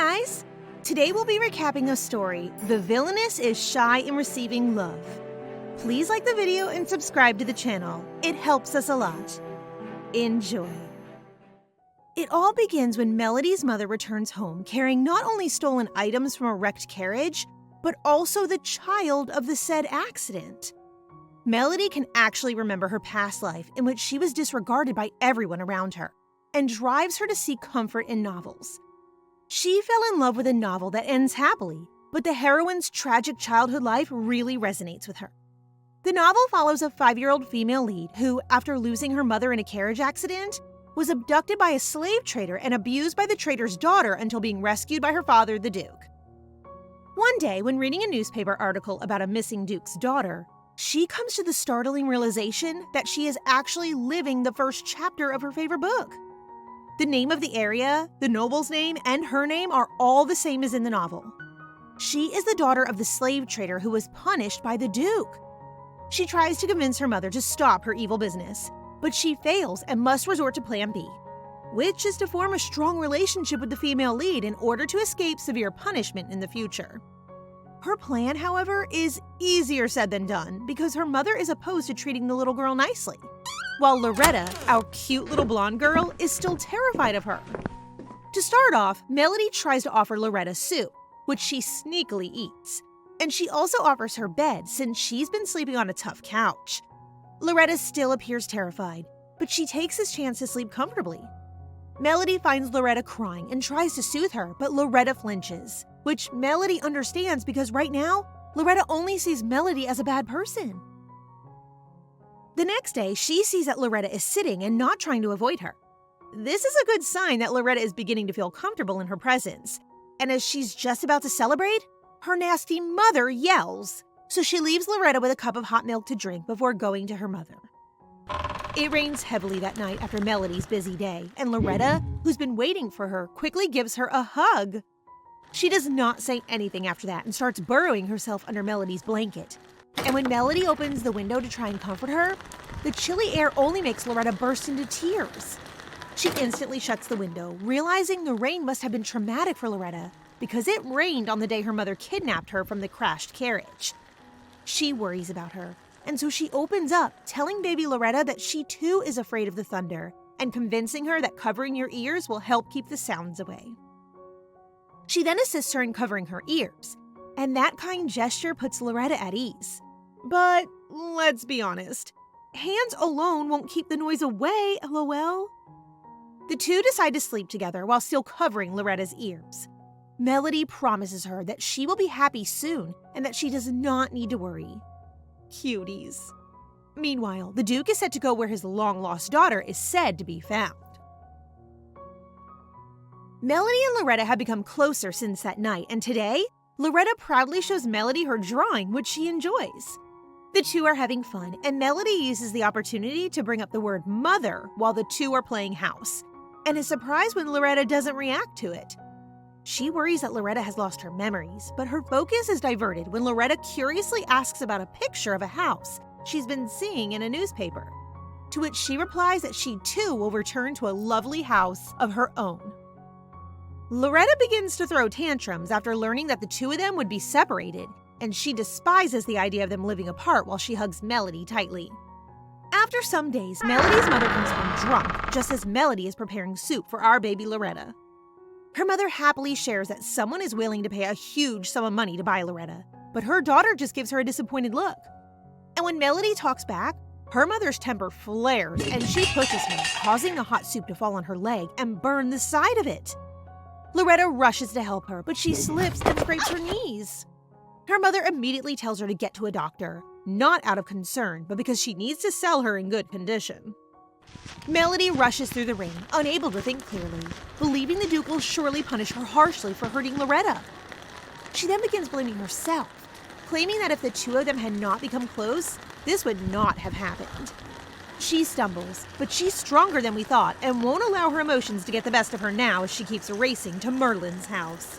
guys! Today we'll be recapping a story, The Villainess is Shy in Receiving Love. Please like the video and subscribe to the channel. It helps us a lot. Enjoy. It all begins when Melody's mother returns home carrying not only stolen items from a wrecked carriage, but also the child of the said accident. Melody can actually remember her past life in which she was disregarded by everyone around her, and drives her to seek comfort in novels. She fell in love with a novel that ends happily, but the heroine's tragic childhood life really resonates with her. The novel follows a 5-year-old female lead who, after losing her mother in a carriage accident, was abducted by a slave trader and abused by the trader's daughter until being rescued by her father, the Duke. One day, when reading a newspaper article about a missing Duke's daughter, she comes to the startling realization that she is actually living the first chapter of her favorite book. The name of the area, the noble's name, and her name are all the same as in the novel. She is the daughter of the slave trader who was punished by the Duke. She tries to convince her mother to stop her evil business, but she fails and must resort to Plan B, which is to form a strong relationship with the female lead in order to escape severe punishment in the future. Her plan, however, is easier said than done because her mother is opposed to treating the little girl nicely, while Loretta, our cute little blonde girl, is still terrified of her. To start off, Melody tries to offer Loretta soup, which she sneakily eats, and she also offers her bed since she's been sleeping on a tough couch. Loretta still appears terrified, but she takes this chance to sleep comfortably. Melody finds Loretta crying and tries to soothe her, but Loretta flinches, which Melody understands because right now, Loretta only sees Melody as a bad person. The next day, she sees that Loretta is sitting and not trying to avoid her. This is a good sign that Loretta is beginning to feel comfortable in her presence, and as she's just about to celebrate, her nasty mother yells, so she leaves Loretta with a cup of hot milk to drink before going to her mother. It rains heavily that night after Melody's busy day, and Loretta, who's been waiting for her, quickly gives her a hug. She does not say anything after that and starts burrowing herself under Melody's blanket. And when Melody opens the window to try and comfort her, the chilly air only makes Loretta burst into tears. She instantly shuts the window, realizing the rain must have been traumatic for Loretta because it rained on the day her mother kidnapped her from the crashed carriage. She worries about her, and so she opens up, telling baby Loretta that she too is afraid of the thunder and convincing her that covering your ears will help keep the sounds away. She then assists her in covering her ears, and that kind gesture puts Loretta at ease. But let's be honest, hands alone won't keep the noise away, lol. The two decide to sleep together while still covering Loretta's ears. Melody promises her that she will be happy soon and that she does not need to worry. Cuties. Meanwhile, the Duke is set to go where his long-lost daughter is said to be found. Melody and Loretta have become closer since that night, and today, Loretta proudly shows Melody her drawing, which she enjoys. The two are having fun, and Melody uses the opportunity to bring up the word mother while the two are playing house, and is surprised when Loretta doesn't react to it. She worries that Loretta has lost her memories, but her focus is diverted when Loretta curiously asks about a picture of a house she's been seeing in a newspaper, to which she replies that she too will return to a lovely house of her own. Loretta begins to throw tantrums after learning that the two of them would be separated, and she despises the idea of them living apart while she hugs Melody tightly. After some days, Melody's mother comes home drunk, just as Melody is preparing soup for our baby Loretta. Her mother happily shares that someone is willing to pay a huge sum of money to buy Loretta, but her daughter just gives her a disappointed look. And when Melody talks back, her mother's temper flares and she pushes her, causing the hot soup to fall on her leg and burn the side of it. Loretta rushes to help her, but she slips and scrapes her knees. Her mother immediately tells her to get to a doctor, not out of concern, but because she needs to sell her in good condition. Melody rushes through the rain, unable to think clearly, believing the Duke will surely punish her harshly for hurting Loretta. She then begins blaming herself, claiming that if the two of them had not become close, this would not have happened. She stumbles, but she's stronger than we thought and won't allow her emotions to get the best of her now as she keeps racing to Merlin's house.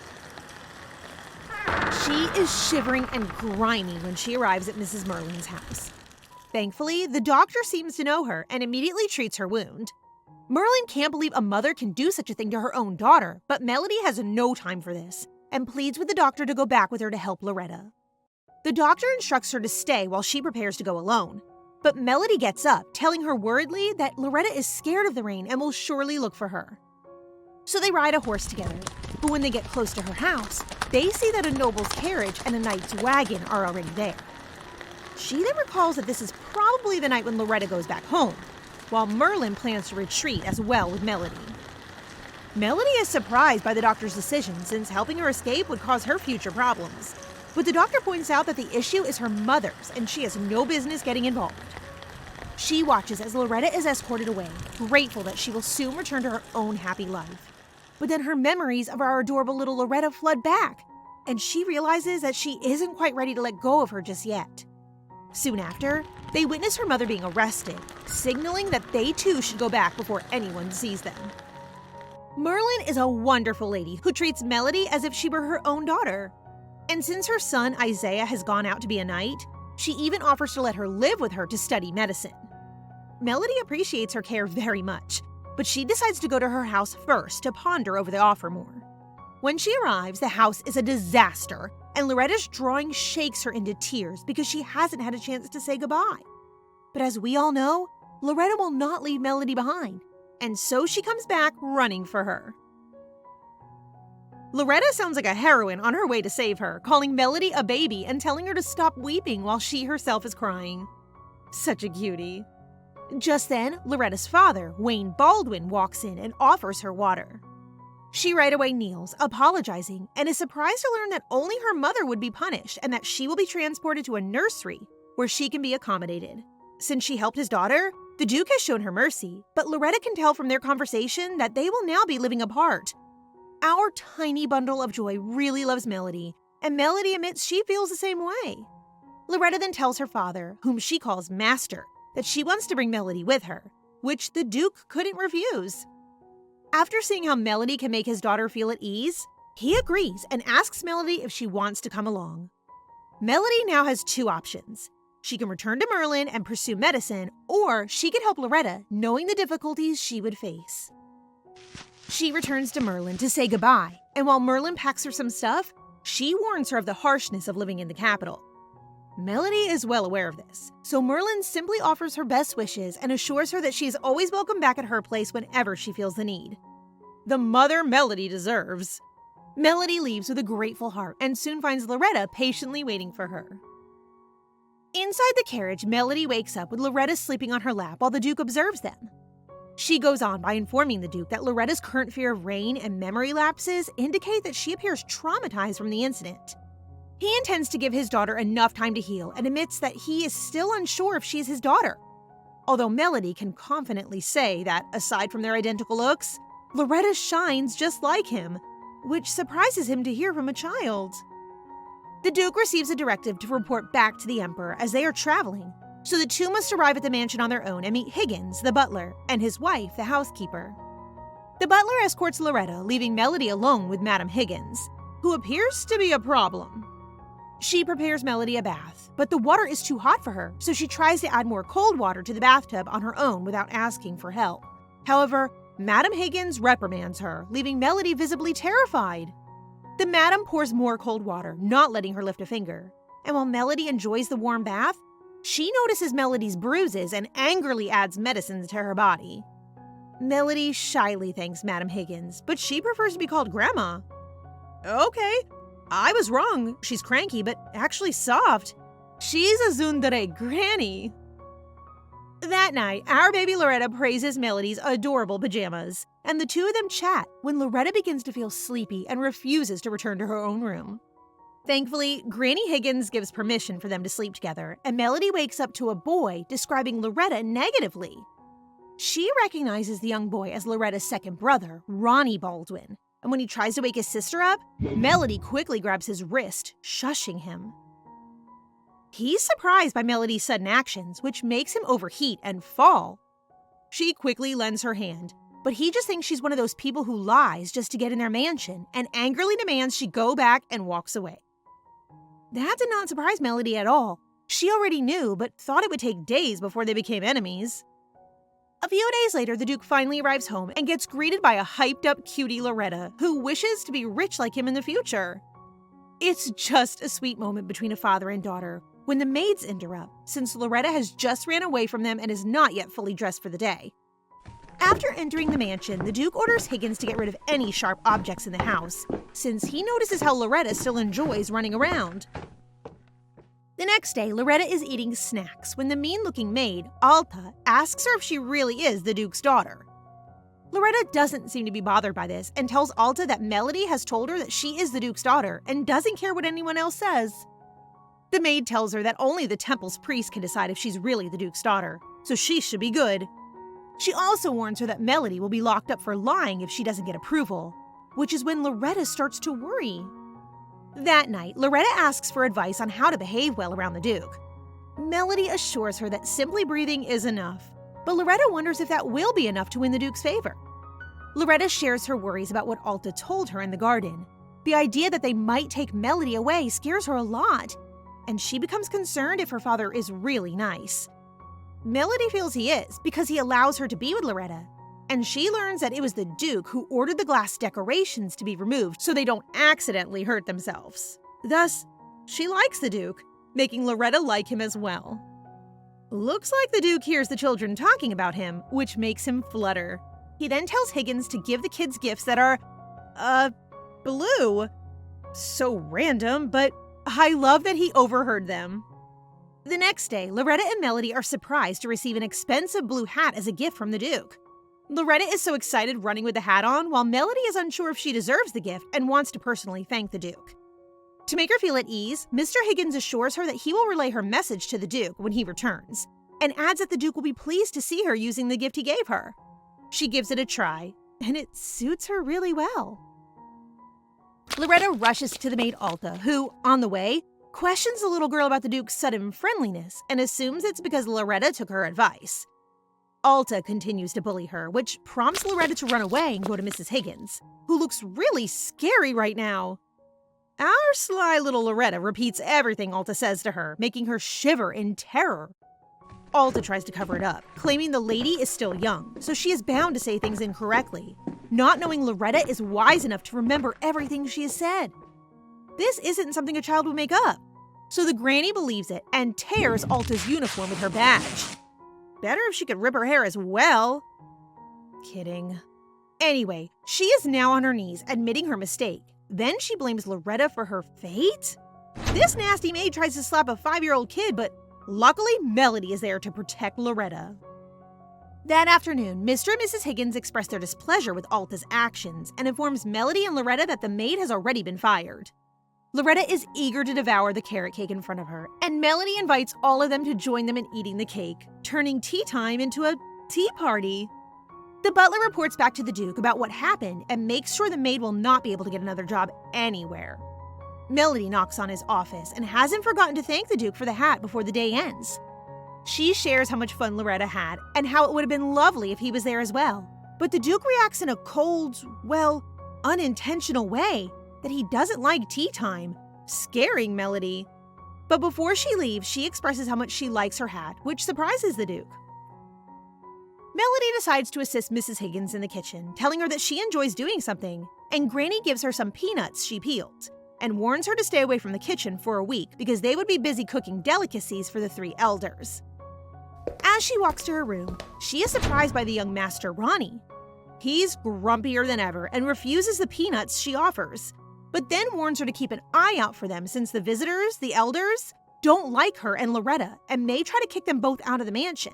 She is shivering and grimy when she arrives at Mrs. Merlin's house. Thankfully, the doctor seems to know her and immediately treats her wound. Merlin can't believe a mother can do such a thing to her own daughter, but Melody has no time for this and pleads with the doctor to go back with her to help Loretta. The doctor instructs her to stay while she prepares to go alone, but Melody gets up, telling her worriedly that Loretta is scared of the rain and will surely look for her. So they ride a horse together, but when they get close to her house, they see that a noble's carriage and a knight's wagon are already there. She then recalls that this is probably the night when Loretta goes back home, while Merlin plans to retreat as well with Melody. Melody is surprised by the doctor's decision since helping her escape would cause her future problems. But the doctor points out that the issue is her mother's and she has no business getting involved. She watches as Loretta is escorted away, grateful that she will soon return to her own happy life. But then her memories of our adorable little Loretta flood back, and she realizes that she isn't quite ready to let go of her just yet. Soon after, they witness her mother being arrested, signaling that they too should go back before anyone sees them. Merlin is a wonderful lady who treats Melody as if she were her own daughter. And since her son Isaiah has gone out to be a knight, she even offers to let her live with her to study medicine. Melody appreciates her care very much, but she decides to go to her house first to ponder over the offer more. When she arrives, the house is a disaster, and Loretta's drawing shakes her into tears because she hasn't had a chance to say goodbye. But as we all know, Loretta will not leave Melody behind, and so she comes back running for her. Loretta sounds like a heroine on her way to save her, calling Melody a baby and telling her to stop weeping while she herself is crying. Such a cutie. Just then, Loretta's father, Wayne Baldwin, walks in and offers her water. She right away kneels, apologizing, and is surprised to learn that only her mother would be punished and that she will be transported to a nursery where she can be accommodated. Since she helped his daughter, the Duke has shown her mercy, but Loretta can tell from their conversation that they will now be living apart. Our tiny bundle of joy really loves Melody, and Melody admits she feels the same way. Loretta then tells her father, whom she calls Master, that she wants to bring Melody with her, which the Duke couldn't refuse. After seeing how Melody can make his daughter feel at ease, he agrees and asks Melody if she wants to come along. Melody now has two options. She can return to Merlin and pursue medicine, or she can help Loretta, knowing the difficulties she would face. She returns to Merlin to say goodbye, and while Merlin packs her some stuff, she warns her of the harshness of living in the capital. Melody is well aware of this, so Merlin simply offers her best wishes and assures her that she is always welcome back at her place whenever she feels the need. The mother Melody deserves. Melody leaves with a grateful heart and soon finds Loretta patiently waiting for her. Inside the carriage, Melody wakes up with Loretta sleeping on her lap while the Duke observes them. She goes on by informing the Duke that Loretta's current fear of rain and memory lapses indicate that she appears traumatized from the incident. He intends to give his daughter enough time to heal and admits that he is still unsure if she is his daughter. Although Melody can confidently say that, aside from their identical looks, Loretta shines just like him, which surprises him to hear from a child. The Duke receives a directive to report back to the Emperor as they are traveling, so the two must arrive at the mansion on their own and meet Higgins, the butler, and his wife, the housekeeper. The butler escorts Loretta, leaving Melody alone with Madame Higgins, who appears to be a problem. She prepares Melody a bath, but the water is too hot for her, so she tries to add more cold water to the bathtub on her own without asking for help. However, Madame Higgins reprimands her, leaving Melody visibly terrified. The madam pours more cold water, not letting her lift a finger. And while Melody enjoys the warm bath, she notices Melody's bruises and angrily adds medicines to her body. Melody shyly thanks Madame Higgins, but she prefers to be called Grandma. Okay, I was wrong. She's cranky, but actually soft. She's a tsundere granny. That night, our baby Loretta praises Melody's adorable pajamas, and the two of them chat when Loretta begins to feel sleepy and refuses to return to her own room. Thankfully, Granny Higgins gives permission for them to sleep together, and Melody wakes up to a boy describing Loretta negatively. She recognizes the young boy as Loretta's second brother, Ronnie Baldwin, and when he tries to wake his sister up, Melody quickly grabs his wrist, shushing him. He's surprised by Melody's sudden actions, which makes him overheat and fall. She quickly lends her hand, but he just thinks she's one of those people who lies just to get in their mansion and angrily demands she go back and walks away. That did not surprise Melody at all. She already knew, but thought it would take days before they became enemies. A few days later, the Duke finally arrives home and gets greeted by a hyped-up cutie Loretta, who wishes to be rich like him in the future. It's just a sweet moment between a father and daughter when the maids interrupt, since Loretta has just ran away from them and is not yet fully dressed for the day. After entering the mansion, the Duke orders Higgins to get rid of any sharp objects in the house, since he notices how Loretta still enjoys running around. The next day, Loretta is eating snacks when the mean-looking maid, Alta, asks her if she really is the Duke's daughter. Loretta doesn't seem to be bothered by this and tells Alta that Melody has told her that she is the Duke's daughter and doesn't care what anyone else says. The maid tells her that only the temple's priest can decide if she's really the Duke's daughter, so she should be good. She also warns her that Melody will be locked up for lying if she doesn't get approval, which is when Loretta starts to worry. That night, Loretta asks for advice on how to behave well around the Duke. Melody assures her that simply breathing is enough, but Loretta wonders if that will be enough to win the Duke's favor. Loretta shares her worries about what Alta told her in the garden. The idea that they might take Melody away scares her a lot, and she becomes concerned if her father is really nice. Melody feels he is because he allows her to be with Loretta, and she learns that it was the Duke who ordered the glass decorations to be removed so they don't accidentally hurt themselves. Thus, she likes the Duke, making Loretta like him as well. Looks like the Duke hears the children talking about him, which makes him flutter. He then tells Higgins to give the kids gifts that are, blue. So random, but I love that he overheard them. The next day, Loretta and Melody are surprised to receive an expensive blue hat as a gift from the Duke. Loretta is so excited running with the hat on, while Melody is unsure if she deserves the gift and wants to personally thank the Duke. To make her feel at ease, Mr. Higgins assures her that he will relay her message to the Duke when he returns, and adds that the Duke will be pleased to see her using the gift he gave her. She gives it a try, and it suits her really well. Loretta rushes to the maid Alta, who, on the way, questions the little girl about the Duke's sudden friendliness and assumes it's because Loretta took her advice. Alta continues to bully her, which prompts Loretta to run away and go to Mrs. Higgins, who looks really scary right now. Our sly little Loretta repeats everything Alta says to her, making her shiver in terror. Alta tries to cover it up, claiming the lady is still young, so she is bound to say things incorrectly, not knowing Loretta is wise enough to remember everything she has said. This isn't something a child would make up, so the granny believes it and tears Alta's uniform with her badge. Better if she could rip her hair as well. Kidding. Anyway, she is now on her knees, admitting her mistake. Then she blames Loretta for her fate? This nasty maid tries to slap a 5-year-old kid, but luckily Melody is there to protect Loretta. That afternoon, Mr. and Mrs. Higgins express their displeasure with Alta's actions and informs Melody and Loretta that the maid has already been fired. Loretta is eager to devour the carrot cake in front of her, and Melody invites all of them to join them in eating the cake, turning tea time into a tea party. The butler reports back to the Duke about what happened and makes sure the maid will not be able to get another job anywhere. Melody knocks on his office and hasn't forgotten to thank the Duke for the hat before the day ends. She shares how much fun Loretta had and how it would have been lovely if he was there as well. But the Duke reacts in a cold, unintentional way that he doesn't like tea time, scaring Melody. But before she leaves, she expresses how much she likes her hat, which surprises the Duke. Melody decides to assist Mrs. Higgins in the kitchen, telling her that she enjoys doing something, and Granny gives her some peanuts she peeled, and warns her to stay away from the kitchen for a week because they would be busy cooking delicacies for the 3 elders. As she walks to her room, she is surprised by the young master Ronnie. He's grumpier than ever and refuses the peanuts she offers, but then warns her to keep an eye out for them since the visitors, the elders, don't like her and Loretta and may try to kick them both out of the mansion.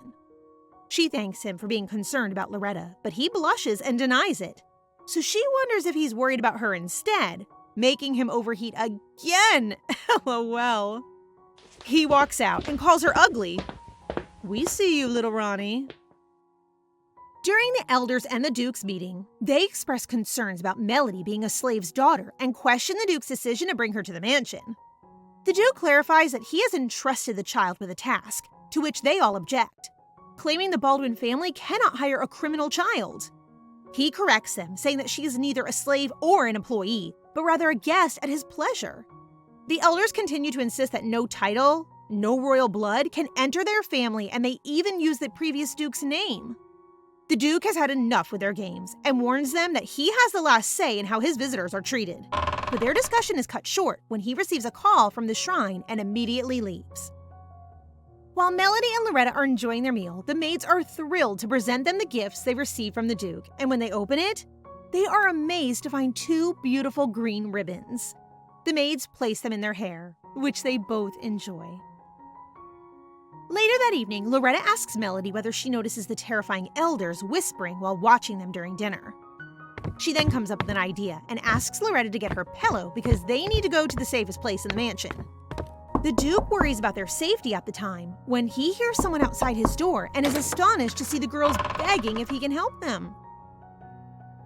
She thanks him for being concerned about Loretta, but he blushes and denies it. So she wonders if he's worried about her instead, making him overheat again. LOL. He walks out and calls her ugly. We see you, little Ronnie. During the elders and the Duke's meeting, they express concerns about Melody being a slave's daughter and question the Duke's decision to bring her to the mansion. The Duke clarifies that he has entrusted the child with a task, to which they all object, claiming the Baldwin family cannot hire a criminal child. He corrects them, saying that she is neither a slave or an employee, but rather a guest at his pleasure. The elders continue to insist that no title, no royal blood can enter their family, and they even use the previous Duke's name. The Duke has had enough with their games and warns them that he has the last say in how his visitors are treated. But their discussion is cut short when he receives a call from the shrine and immediately leaves. While Melody and Loretta are enjoying their meal, the maids are thrilled to present them the gifts they received from the Duke, and when they open it, they are amazed to find 2 beautiful green ribbons. The maids place them in their hair, which they both enjoy. Later that evening, Loretta asks Melody whether she notices the terrifying elders whispering while watching them during dinner. She then comes up with an idea and asks Loretta to get her pillow because they need to go to the safest place in the mansion. The Duke worries about their safety at the time when he hears someone outside his door and is astonished to see the girls begging if he can help them.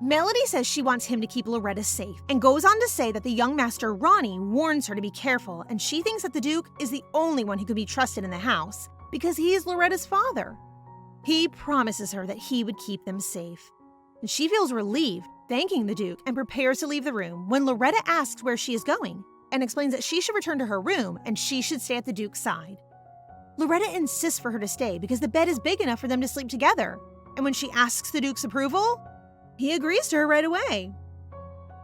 Melody says she wants him to keep Loretta safe and goes on to say that the young master Ronnie warns her to be careful, and she thinks that the Duke is the only one who could be trusted in the house because he is Loretta's father. He promises her that he would keep them safe. And she feels relieved, thanking the Duke, and prepares to leave the room when Loretta asks where she is going and explains that she should return to her room and she should stay at the Duke's side. Loretta insists for her to stay because the bed is big enough for them to sleep together, and when she asks the Duke's approval, he agrees to her right away.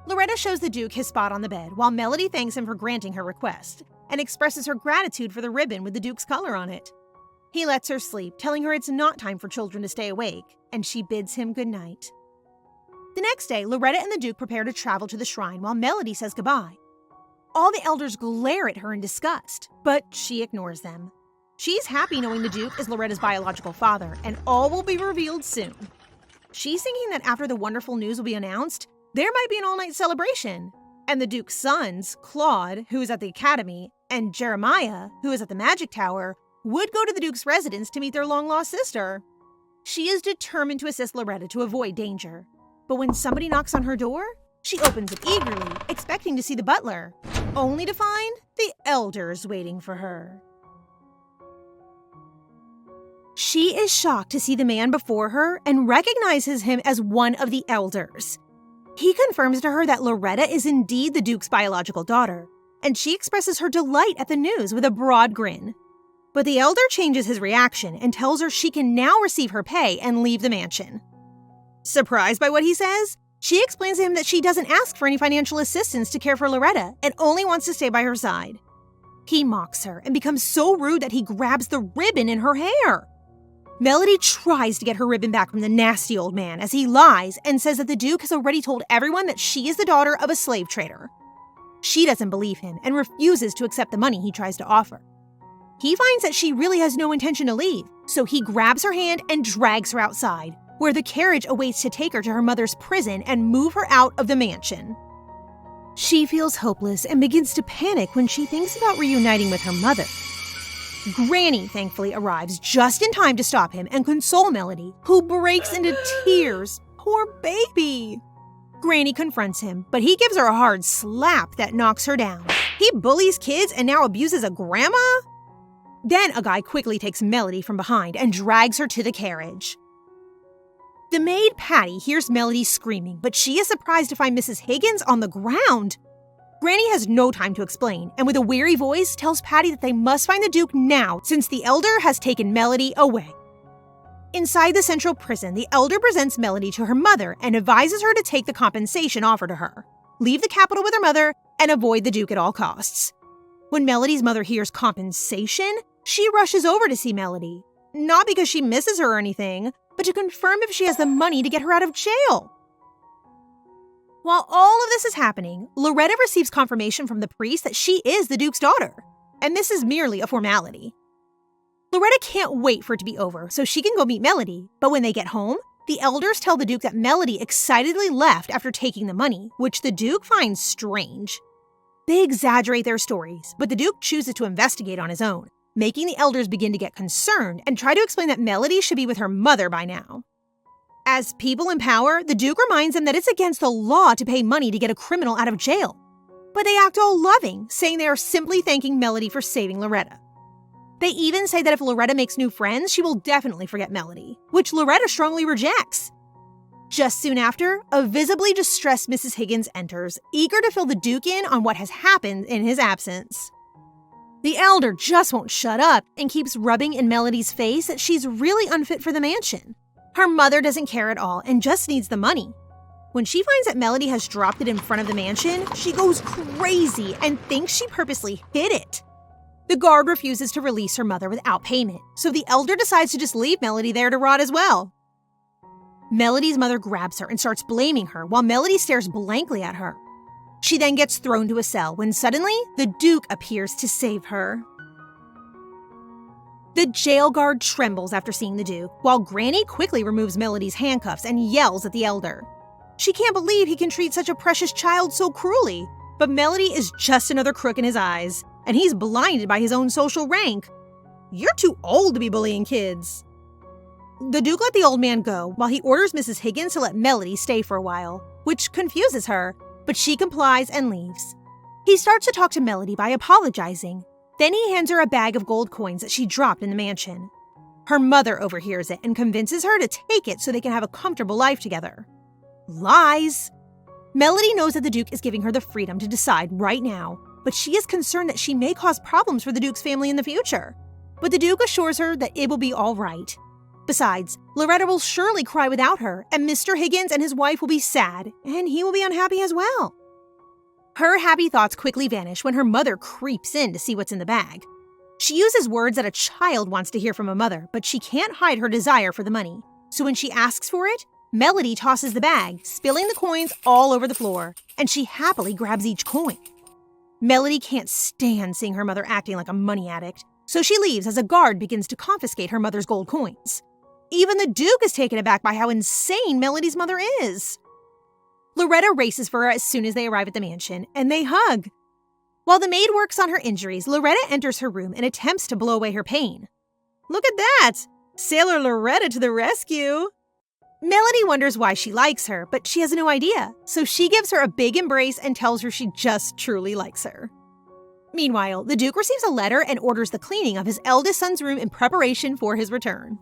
Loretta shows the Duke his spot on the bed while Melody thanks him for granting her request and expresses her gratitude for the ribbon with the Duke's color on it. He lets her sleep, telling her it's not time for children to stay awake, and she bids him goodnight. The next day, Loretta and the Duke prepare to travel to the shrine while Melody says goodbye. All the elders glare at her in disgust, but she ignores them. She's happy knowing the Duke is Loretta's biological father, and all will be revealed soon. She's thinking that after the wonderful news will be announced, there might be an all-night celebration, and the Duke's sons, Claude, who is at the academy, and Jeremiah, who is at the magic tower, would go to the Duke's residence to meet their long-lost sister. She is determined to assist Loretta to avoid danger. But when somebody knocks on her door, she opens it eagerly, expecting to see the butler, only to find the elders waiting for her. She is shocked to see the man before her and recognizes him as one of the elders. He confirms to her that Loretta is indeed the Duke's biological daughter, and she expresses her delight at the news with a broad grin. But the elder changes his reaction and tells her she can now receive her pay and leave the mansion. Surprised by what he says, she explains to him that she doesn't ask for any financial assistance to care for Loretta and only wants to stay by her side. He mocks her and becomes so rude that he grabs the ribbon in her hair. Melody tries to get her ribbon back from the nasty old man as he lies and says that the Duke has already told everyone that she is the daughter of a slave trader. She doesn't believe him and refuses to accept the money he tries to offer. He finds that she really has no intention to leave, so he grabs her hand and drags her outside, where the carriage awaits to take her to her mother's prison and move her out of the mansion. She feels hopeless and begins to panic when she thinks about reuniting with her mother. Granny thankfully arrives just in time to stop him and console Melody, who breaks into tears. Poor baby! Granny confronts him, but he gives her a hard slap that knocks her down. He bullies kids and now abuses a grandma? Then a guy quickly takes Melody from behind and drags her to the carriage. The maid, Patty, hears Melody screaming, but she is surprised to find Mrs. Higgins on the ground. Granny has no time to explain, and with a weary voice tells Patty that they must find the Duke now since the elder has taken Melody away. Inside the central prison, the elder presents Melody to her mother and advises her to take the compensation offered to her, leave the capital with her mother, and avoid the Duke at all costs. When Melody's mother hears compensation, she rushes over to see Melody, not because she misses her or anything, but to confirm if she has the money to get her out of jail. While all of this is happening, Loretta receives confirmation from the priest that she is the Duke's daughter, and this is merely a formality. Loretta can't wait for it to be over so she can go meet Melody, but when they get home, the elders tell the Duke that Melody excitedly left after taking the money, which the Duke finds strange. They exaggerate their stories, but the Duke chooses to investigate on his own, making the elders begin to get concerned and try to explain that Melody should be with her mother by now. As people in power, the Duke reminds them that it's against the law to pay money to get a criminal out of jail. But they act all loving, saying they are simply thanking Melody for saving Loretta. They even say that if Loretta makes new friends, she will definitely forget Melody, which Loretta strongly rejects. Just soon after, a visibly distressed Mrs. Higgins enters, eager to fill the Duke in on what has happened in his absence. The elder just won't shut up and keeps rubbing in Melody's face that she's really unfit for the mansion. Her mother doesn't care at all and just needs the money. When she finds that Melody has dropped it in front of the mansion, she goes crazy and thinks she purposely hid it. The guard refuses to release her mother without payment, so the elder decides to just leave Melody there to rot as well. Melody's mother grabs her and starts blaming her while Melody stares blankly at her. She then gets thrown to a cell when suddenly the Duke appears to save her. The jail guard trembles after seeing the Duke, while Granny quickly removes Melody's handcuffs and yells at the elder. She can't believe he can treat such a precious child so cruelly, but Melody is just another crook in his eyes, and he's blinded by his own social rank. You're too old to be bullying kids. The Duke let the old man go while he orders Mrs. Higgins to let Melody stay for a while, which confuses her, but she complies and leaves. He starts to talk to Melody by apologizing. Then he hands her a bag of gold coins that she dropped in the mansion. Her mother overhears it and convinces her to take it so they can have a comfortable life together. Lies! Melody knows that the Duke is giving her the freedom to decide right now, but she is concerned that she may cause problems for the Duke's family in the future. But the Duke assures her that it will be all right. Besides, Loretta will surely cry without her, and Mr. Higgins and his wife will be sad, and he will be unhappy as well. Her happy thoughts quickly vanish when her mother creeps in to see what's in the bag. She uses words that a child wants to hear from a mother, but she can't hide her desire for the money. So when she asks for it, Melody tosses the bag, spilling the coins all over the floor, and she happily grabs each coin. Melody can't stand seeing her mother acting like a money addict, so she leaves as a guard begins to confiscate her mother's gold coins. Even the Duke is taken aback by how insane Melody's mother is. Loretta races for her as soon as they arrive at the mansion, and they hug. While the maid works on her injuries, Loretta enters her room and attempts to blow away her pain. Look at that! Sailor Loretta to the rescue! Melody wonders why she likes her, but she has no idea, so she gives her a big embrace and tells her she just truly likes her. Meanwhile, the Duke receives a letter and orders the cleaning of his eldest son's room in preparation for his return.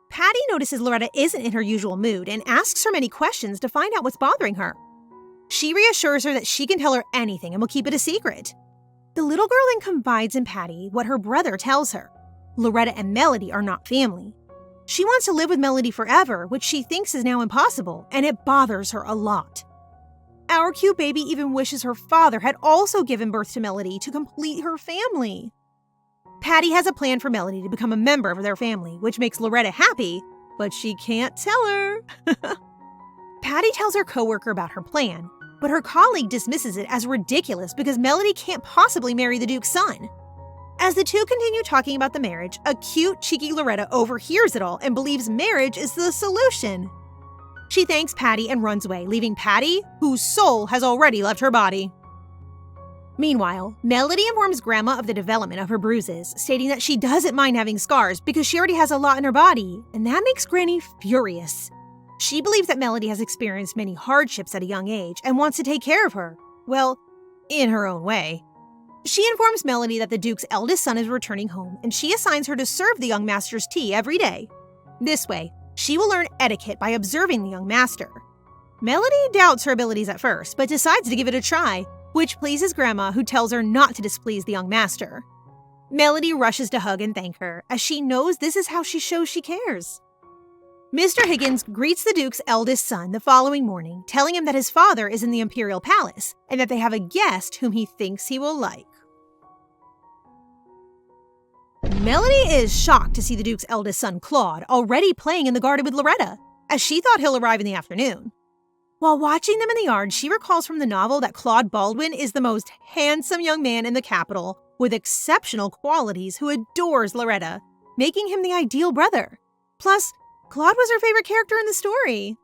Patty notices Loretta isn't in her usual mood and asks her many questions to find out what's bothering her. She reassures her that she can tell her anything and will keep it a secret. The little girl then confides in Patty what her brother tells her. Loretta and Melody are not family. She wants to live with Melody forever, which she thinks is now impossible, and it bothers her a lot. Our cute baby even wishes her father had also given birth to Melody to complete her family. Patty has a plan for Melody to become a member of their family, which makes Loretta happy, but she can't tell her. Patty tells her coworker about her plan, but her colleague dismisses it as ridiculous because Melody can't possibly marry the Duke's son. As the two continue talking about the marriage, a cute, cheeky Loretta overhears it all and believes marriage is the solution. She thanks Patty and runs away, leaving Patty, whose soul has already left her body. Meanwhile, Melody informs Grandma of the development of her bruises, stating that she doesn't mind having scars because she already has a lot in her body, and that makes Granny furious. She believes that Melody has experienced many hardships at a young age and wants to take care of her. Well, in her own way. She informs Melody that the Duke's eldest son is returning home, and she assigns her to serve the young master's tea every day. This way, she will learn etiquette by observing the young master. Melody doubts her abilities at first, but decides to give it a try, which pleases Grandma, who tells her not to displease the young master. Melody rushes to hug and thank her, as she knows this is how she shows she cares. Mr. Higgins greets the Duke's eldest son the following morning, telling him that his father is in the Imperial Palace, and that they have a guest whom he thinks he will like. Melody is shocked to see the Duke's eldest son, Claude, already playing in the garden with Loretta, as she thought he'll arrive in the afternoon. While watching them in the yard, she recalls from the novel that Claude Baldwin is the most handsome young man in the capital, with exceptional qualities who adores Loretta, making him the ideal brother. Plus, Claude was her favorite character in the story.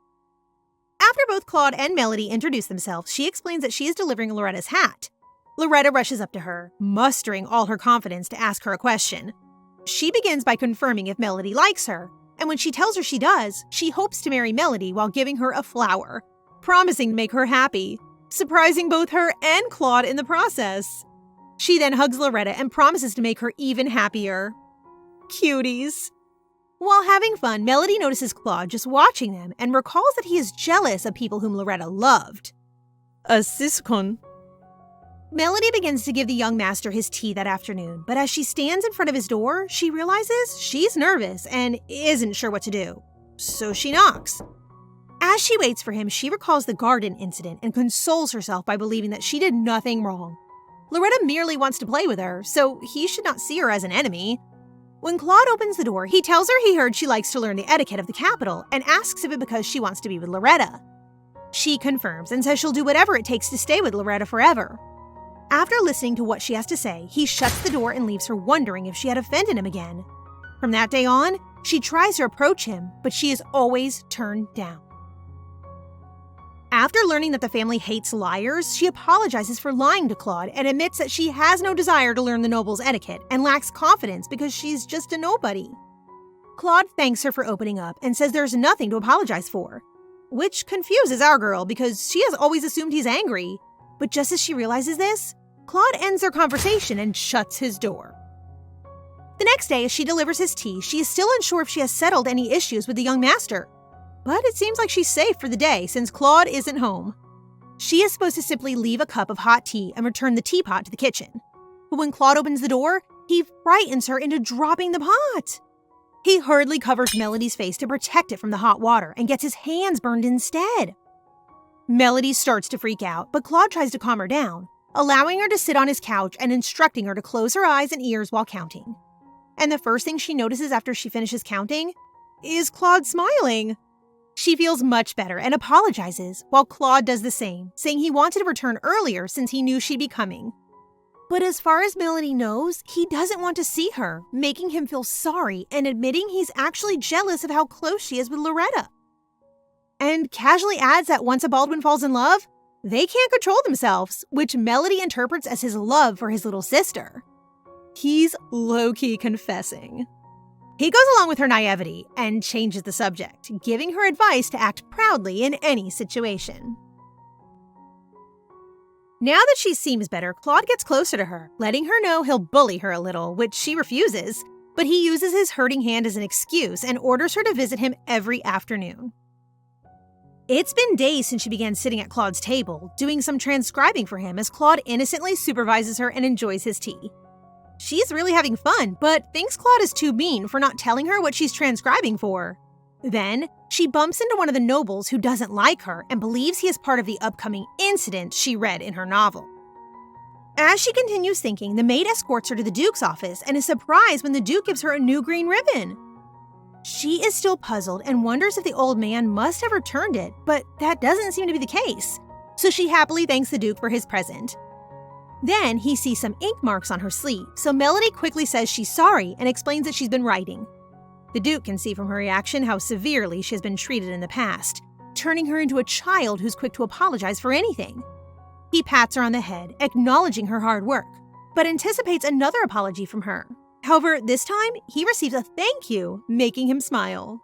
After both Claude and Melody introduce themselves, she explains that she is delivering Loretta's hat. Loretta rushes up to her, mustering all her confidence to ask her a question. She begins by confirming if Melody likes her, and when she tells her she does, she hopes to marry Melody while giving her a flower, promising to make her happy, surprising both her and Claude in the process. She then hugs Loretta and promises to make her even happier. Cuties. While having fun, Melody notices Claude just watching them and recalls that he is jealous of people whom Loretta loved. A siscon. Melody begins to give the young master his tea that afternoon, but as she stands in front of his door, she realizes she's nervous and isn't sure what to do. So she knocks. As she waits for him, she recalls the garden incident and consoles herself by believing that she did nothing wrong. Loretta merely wants to play with her, so he should not see her as an enemy. When Claude opens the door, he tells her he heard she likes to learn the etiquette of the capital and asks if it's because she wants to be with Loretta. She confirms and says she'll do whatever it takes to stay with Loretta forever. After listening to what she has to say, he shuts the door and leaves her wondering if she had offended him again. From that day on, she tries to approach him, but she is always turned down. After learning that the family hates liars, she apologizes for lying to Claude and admits that she has no desire to learn the nobles' etiquette and lacks confidence because she's just a nobody. Claude thanks her for opening up and says there's nothing to apologize for, which confuses our girl because she has always assumed he's angry. But just as she realizes this, Claude ends their conversation and shuts his door. The next day, as she delivers his tea, she is still unsure if she has settled any issues with the young master. But it seems like she's safe for the day since Claude isn't home. She is supposed to simply leave a cup of hot tea and return the teapot to the kitchen. But when Claude opens the door, he frightens her into dropping the pot. He hurriedly covers Melody's face to protect it from the hot water and gets his hands burned instead. Melody starts to freak out, but Claude tries to calm her down, allowing her to sit on his couch and instructing her to close her eyes and ears while counting. And the first thing she notices after she finishes counting is Claude smiling. She feels much better and apologizes, while Claude does the same, saying he wanted to return earlier since he knew she'd be coming. But as far as Melody knows, he doesn't want to see her, making him feel sorry and admitting he's actually jealous of how close she is with Loretta. And casually adds that once a Baldwin falls in love, they can't control themselves, which Melody interprets as his love for his little sister. He's low-key confessing. He goes along with her naivety and changes the subject, giving her advice to act proudly in any situation. Now that she seems better, Claude gets closer to her, letting her know he'll bully her a little, which she refuses, but he uses his hurting hand as an excuse and orders her to visit him every afternoon. It's been days since she began sitting at Claude's table, doing some transcribing for him as Claude innocently supervises her and enjoys his tea. She's really having fun, but thinks Claude is too mean for not telling her what she's transcribing for. Then, she bumps into one of the nobles who doesn't like her and believes he is part of the upcoming incident she read in her novel. As she continues thinking, the maid escorts her to the Duke's office and is surprised when the Duke gives her a new green ribbon. She is still puzzled and wonders if the old man must have returned it, but that doesn't seem to be the case, so she happily thanks the Duke for his present. Then he sees some ink marks on her sleeve, so Melody quickly says she's sorry and explains that she's been writing. The Duke can see from her reaction how severely she has been treated in the past, turning her into a child who's quick to apologize for anything. He pats her on the head, acknowledging her hard work, but anticipates another apology from her. However, this time, he receives a thank you, making him smile.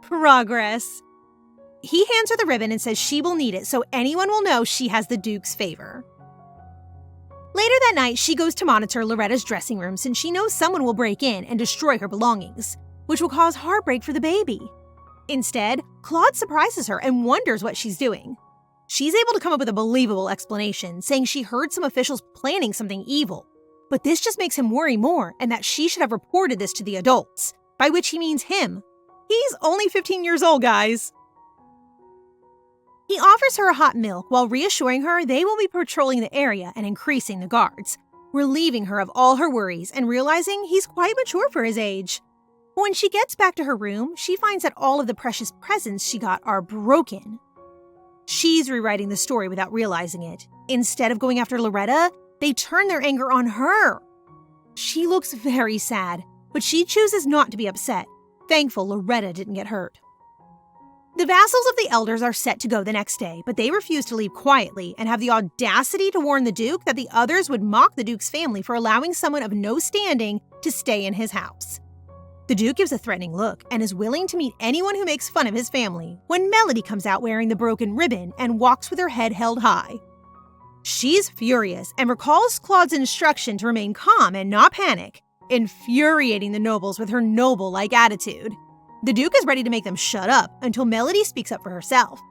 Progress. He hands her the ribbon and says she will need it so anyone will know she has the Duke's favor. Later that night, she goes to monitor Loretta's dressing room since she knows someone will break in and destroy her belongings, which will cause heartbreak for the baby. Instead, Claude surprises her and wonders what she's doing. She's able to come up with a believable explanation, saying she heard some officials planning something evil. But this just makes him worry more and that she should have reported this to the adults, by which he means him. He's only 15 years old, guys. He offers her a hot milk while reassuring her they will be patrolling the area and increasing the guards, relieving her of all her worries and realizing he's quite mature for his age. When she gets back to her room, she finds that all of the precious presents she got are broken. She's rewriting the story without realizing it. Instead of going after Loretta, they turn their anger on her. She looks very sad, but she chooses not to be upset, thankful Loretta didn't get hurt. The vassals of the elders are set to go the next day, but they refuse to leave quietly and have the audacity to warn the Duke that the others would mock the Duke's family for allowing someone of no standing to stay in his house. The Duke gives a threatening look and is willing to meet anyone who makes fun of his family when Melody comes out wearing the broken ribbon and walks with her head held high. She's furious and recalls Claude's instruction to remain calm and not panic, infuriating the nobles with her noble-like attitude. The Duke is ready to make them shut up until Melody speaks up for herself.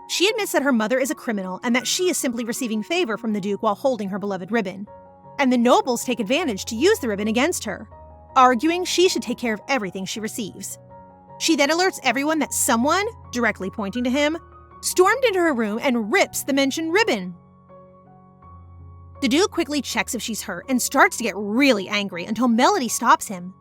She admits that her mother is a criminal and that she is simply receiving favor from the Duke while holding her beloved ribbon. And the nobles take advantage to use the ribbon against her, arguing she should take care of everything she receives. She then alerts everyone that someone, directly pointing to him, stormed into her room and rips the mentioned ribbon. The Duke quickly checks if she's hurt and starts to get really angry until Melody stops him.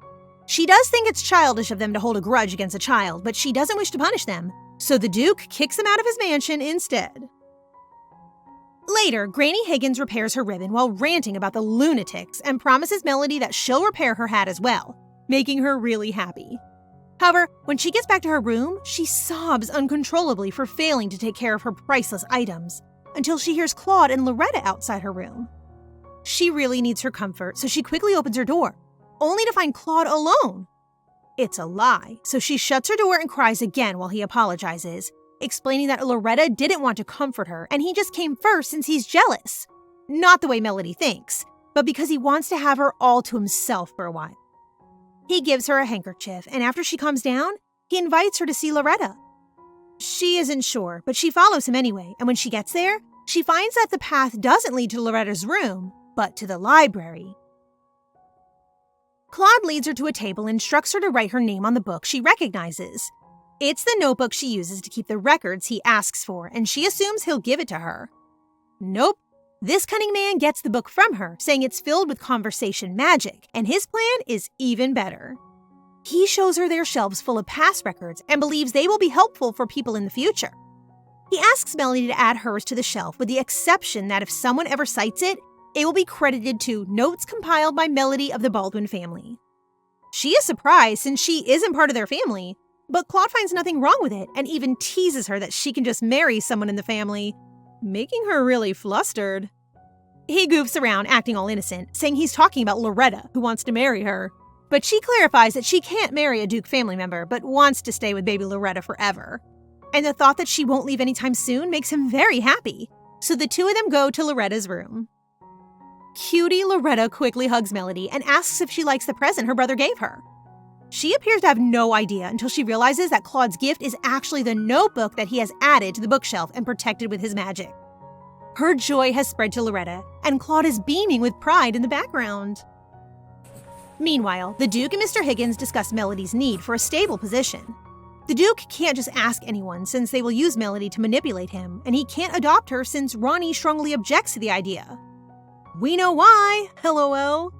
She does think it's childish of them to hold a grudge against a child, but she doesn't wish to punish them, so the Duke kicks him out of his mansion instead. Later, Granny Higgins repairs her ribbon while ranting about the lunatics and promises Melody that she'll repair her hat as well, making her really happy. However, when she gets back to her room, she sobs uncontrollably for failing to take care of her priceless items, until she hears Claude and Loretta outside her room. She really needs her comfort, so she quickly opens her door, only to find Claude alone. It's a lie, so she shuts her door and cries again while he apologizes, explaining that Loretta didn't want to comfort her and he just came first since he's jealous. Not the way Melody thinks, but because he wants to have her all to himself for a while. He gives her a handkerchief, and after she calms down, he invites her to see Loretta. She isn't sure, but she follows him anyway, and when she gets there, she finds that the path doesn't lead to Loretta's room, but to the library. Claude leads her to a table and instructs her to write her name on the book she recognizes. It's the notebook she uses to keep the records he asks for, and she assumes he'll give it to her. Nope. This cunning man gets the book from her, saying it's filled with conversation magic, and his plan is even better. He shows her their shelves full of past records and believes they will be helpful for people in the future. He asks Melody to add hers to the shelf with the exception that if someone ever cites it, it will be credited to Notes compiled by Melody of the Baldwin family. She is surprised since she isn't part of their family, but Claude finds nothing wrong with it and even teases her that she can just marry someone in the family, making her really flustered. He goofs around, acting all innocent, saying he's talking about Loretta, who wants to marry her. But she clarifies that she can't marry a Duke family member, but wants to stay with baby Loretta forever. And the thought that she won't leave anytime soon makes him very happy. So the two of them go to Loretta's room. Cutie Loretta quickly hugs Melody and asks if she likes the present her brother gave her. She appears to have no idea until she realizes that Claude's gift is actually the notebook that he has added to the bookshelf and protected with his magic. Her joy has spread to Loretta, and Claude is beaming with pride in the background. Meanwhile, the Duke and Mr. Higgins discuss Melody's need for a stable position. The Duke can't just ask anyone since they will use Melody to manipulate him, and he can't adopt her since Ronnie strongly objects to the idea. We know why, LOL.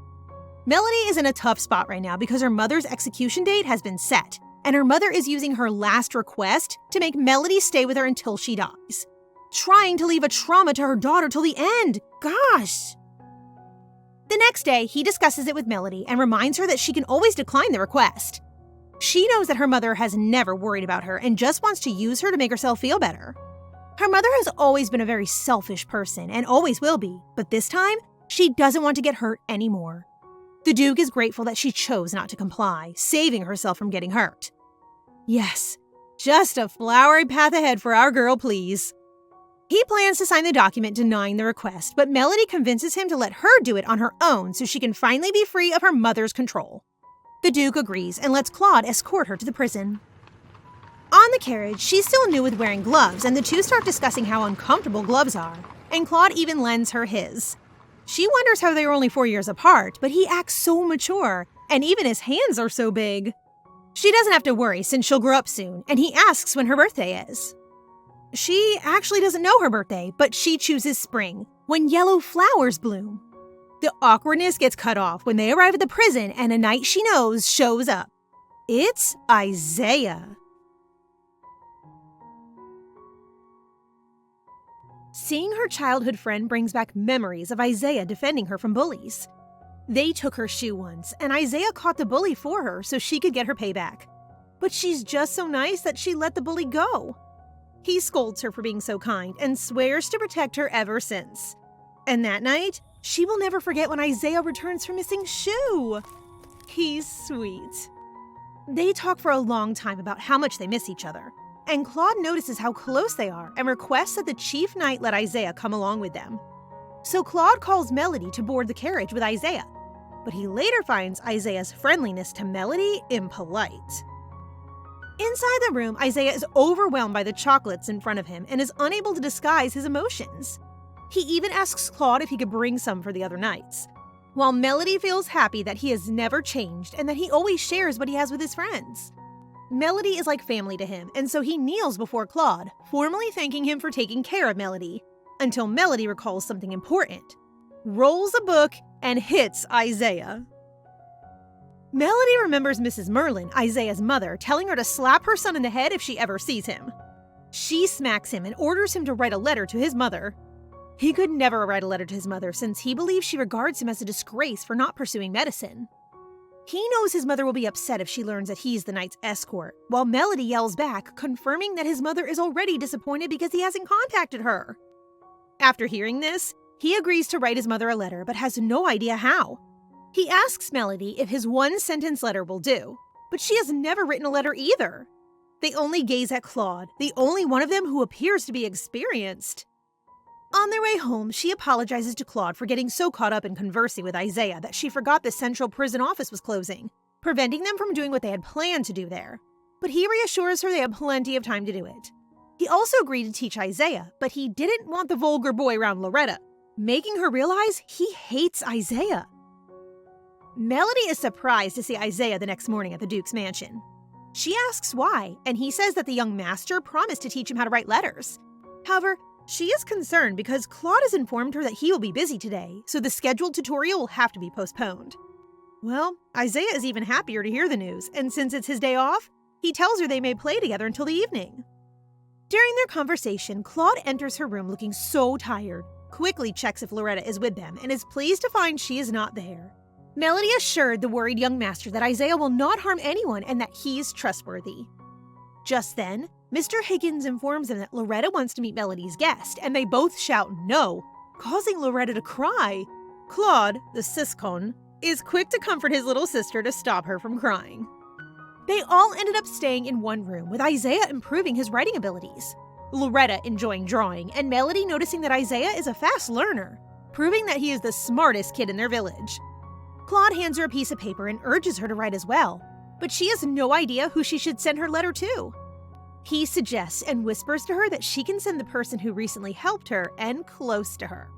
Melody is in a tough spot right now because her mother's execution date has been set, and her mother is using her last request to make Melody stay with her until she dies. Trying to leave a trauma to her daughter till the end. Gosh. The next day, he discusses it with Melody and reminds her that she can always decline the request. She knows that her mother has never worried about her and just wants to use her to make herself feel better. Her mother has always been a very selfish person and always will be, but this time, she doesn't want to get hurt anymore. The Duke is grateful that she chose not to comply, saving herself from getting hurt. Yes, just a flowery path ahead for our girl, please. He plans to sign the document denying the request, but Melody convinces him to let her do it on her own so she can finally be free of her mother's control. The Duke agrees and lets Claude escort her to the prison. On the carriage, she's still new with wearing gloves, and the two start discussing how uncomfortable gloves are, and Claude even lends her his. She wonders how they were only 4 years apart, but he acts so mature, and even his hands are so big. She doesn't have to worry since she'll grow up soon, and he asks when her birthday is. She actually doesn't know her birthday, but she chooses spring, when yellow flowers bloom. The awkwardness gets cut off when they arrive at the prison and a knight she knows shows up. It's Isaiah. Seeing her childhood friend brings back memories of Isaiah defending her from bullies. They took her shoe once, and Isaiah caught the bully for her so she could get her payback. But she's just so nice that she let the bully go. He scolds her for being so kind and swears to protect her ever since. And that night, she will never forget when Isaiah returns her missing shoe. He's sweet. They talk for a long time about how much they miss each other, and Claude notices how close they are and requests that the chief knight let Isaiah come along with them. So Claude calls Melody to board the carriage with Isaiah, but he later finds Isaiah's friendliness to Melody impolite. Inside the room, Isaiah is overwhelmed by the chocolates in front of him and is unable to disguise his emotions. He even asks Claude if he could bring some for the other nights, while Melody feels happy that he has never changed and that he always shares what he has with his friends. Melody is like family to him, and so he kneels before Claude, formally thanking him for taking care of Melody, until Melody recalls something important, rolls a book, and hits Isaiah. Melody remembers Mrs. Merlin, Isaiah's mother, telling her to slap her son in the head if she ever sees him. She smacks him and orders him to write a letter to his mother. He could never write a letter to his mother since he believes she regards him as a disgrace for not pursuing medicine. He knows his mother will be upset if she learns that he's the knight's escort, while Melody yells back, confirming that his mother is already disappointed because he hasn't contacted her. After hearing this, he agrees to write his mother a letter but has no idea how. He asks Melody if his one-sentence letter will do, but she has never written a letter either. They only gaze at Claude, the only one of them who appears to be experienced. On their way home, she apologizes to Claude for getting so caught up in conversing with Isaiah that she forgot the central prison office was closing, preventing them from doing what they had planned to do there. But he reassures her they have plenty of time to do it. He also agreed to teach Isaiah, but he didn't want the vulgar boy around Loretta, making her realize he hates Isaiah. Melody is surprised to see Isaiah the next morning at the Duke's mansion. She asks why, and he says that the young master promised to teach him how to write letters. However, she is concerned because Claude has informed her that he will be busy today, so the scheduled tutorial will have to be postponed. Well, Isaiah is even happier to hear the news, and since it's his day off, he tells her they may play together until the evening. During their conversation, Claude enters her room looking so tired, quickly checks if Loretta is with them, and is pleased to find she is not there. Melody assured the worried young master that Isaiah will not harm anyone and that he's trustworthy. Just then, Mr. Higgins informs them that Loretta wants to meet Melody's guest, and they both shout no, causing Loretta to cry. Claude, the siscon, is quick to comfort his little sister to stop her from crying. They all ended up staying in one room, with Isaiah improving his writing abilities, Loretta enjoying drawing, and Melody noticing that Isaiah is a fast learner, proving that he is the smartest kid in their village. Claude hands her a piece of paper and urges her to write as well, but she has no idea who she should send her letter to. He suggests and whispers to her that she can send the person who recently helped her and close to her.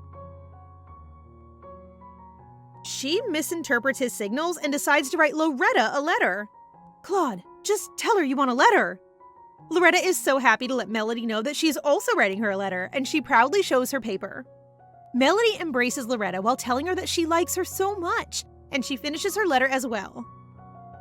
She misinterprets his signals and decides to write Loretta a letter. Claude, just tell her you want a letter. Loretta is so happy to let Melody know that she is also writing her a letter, and she proudly shows her paper. Melody embraces Loretta while telling her that she likes her so much, and she finishes her letter as well.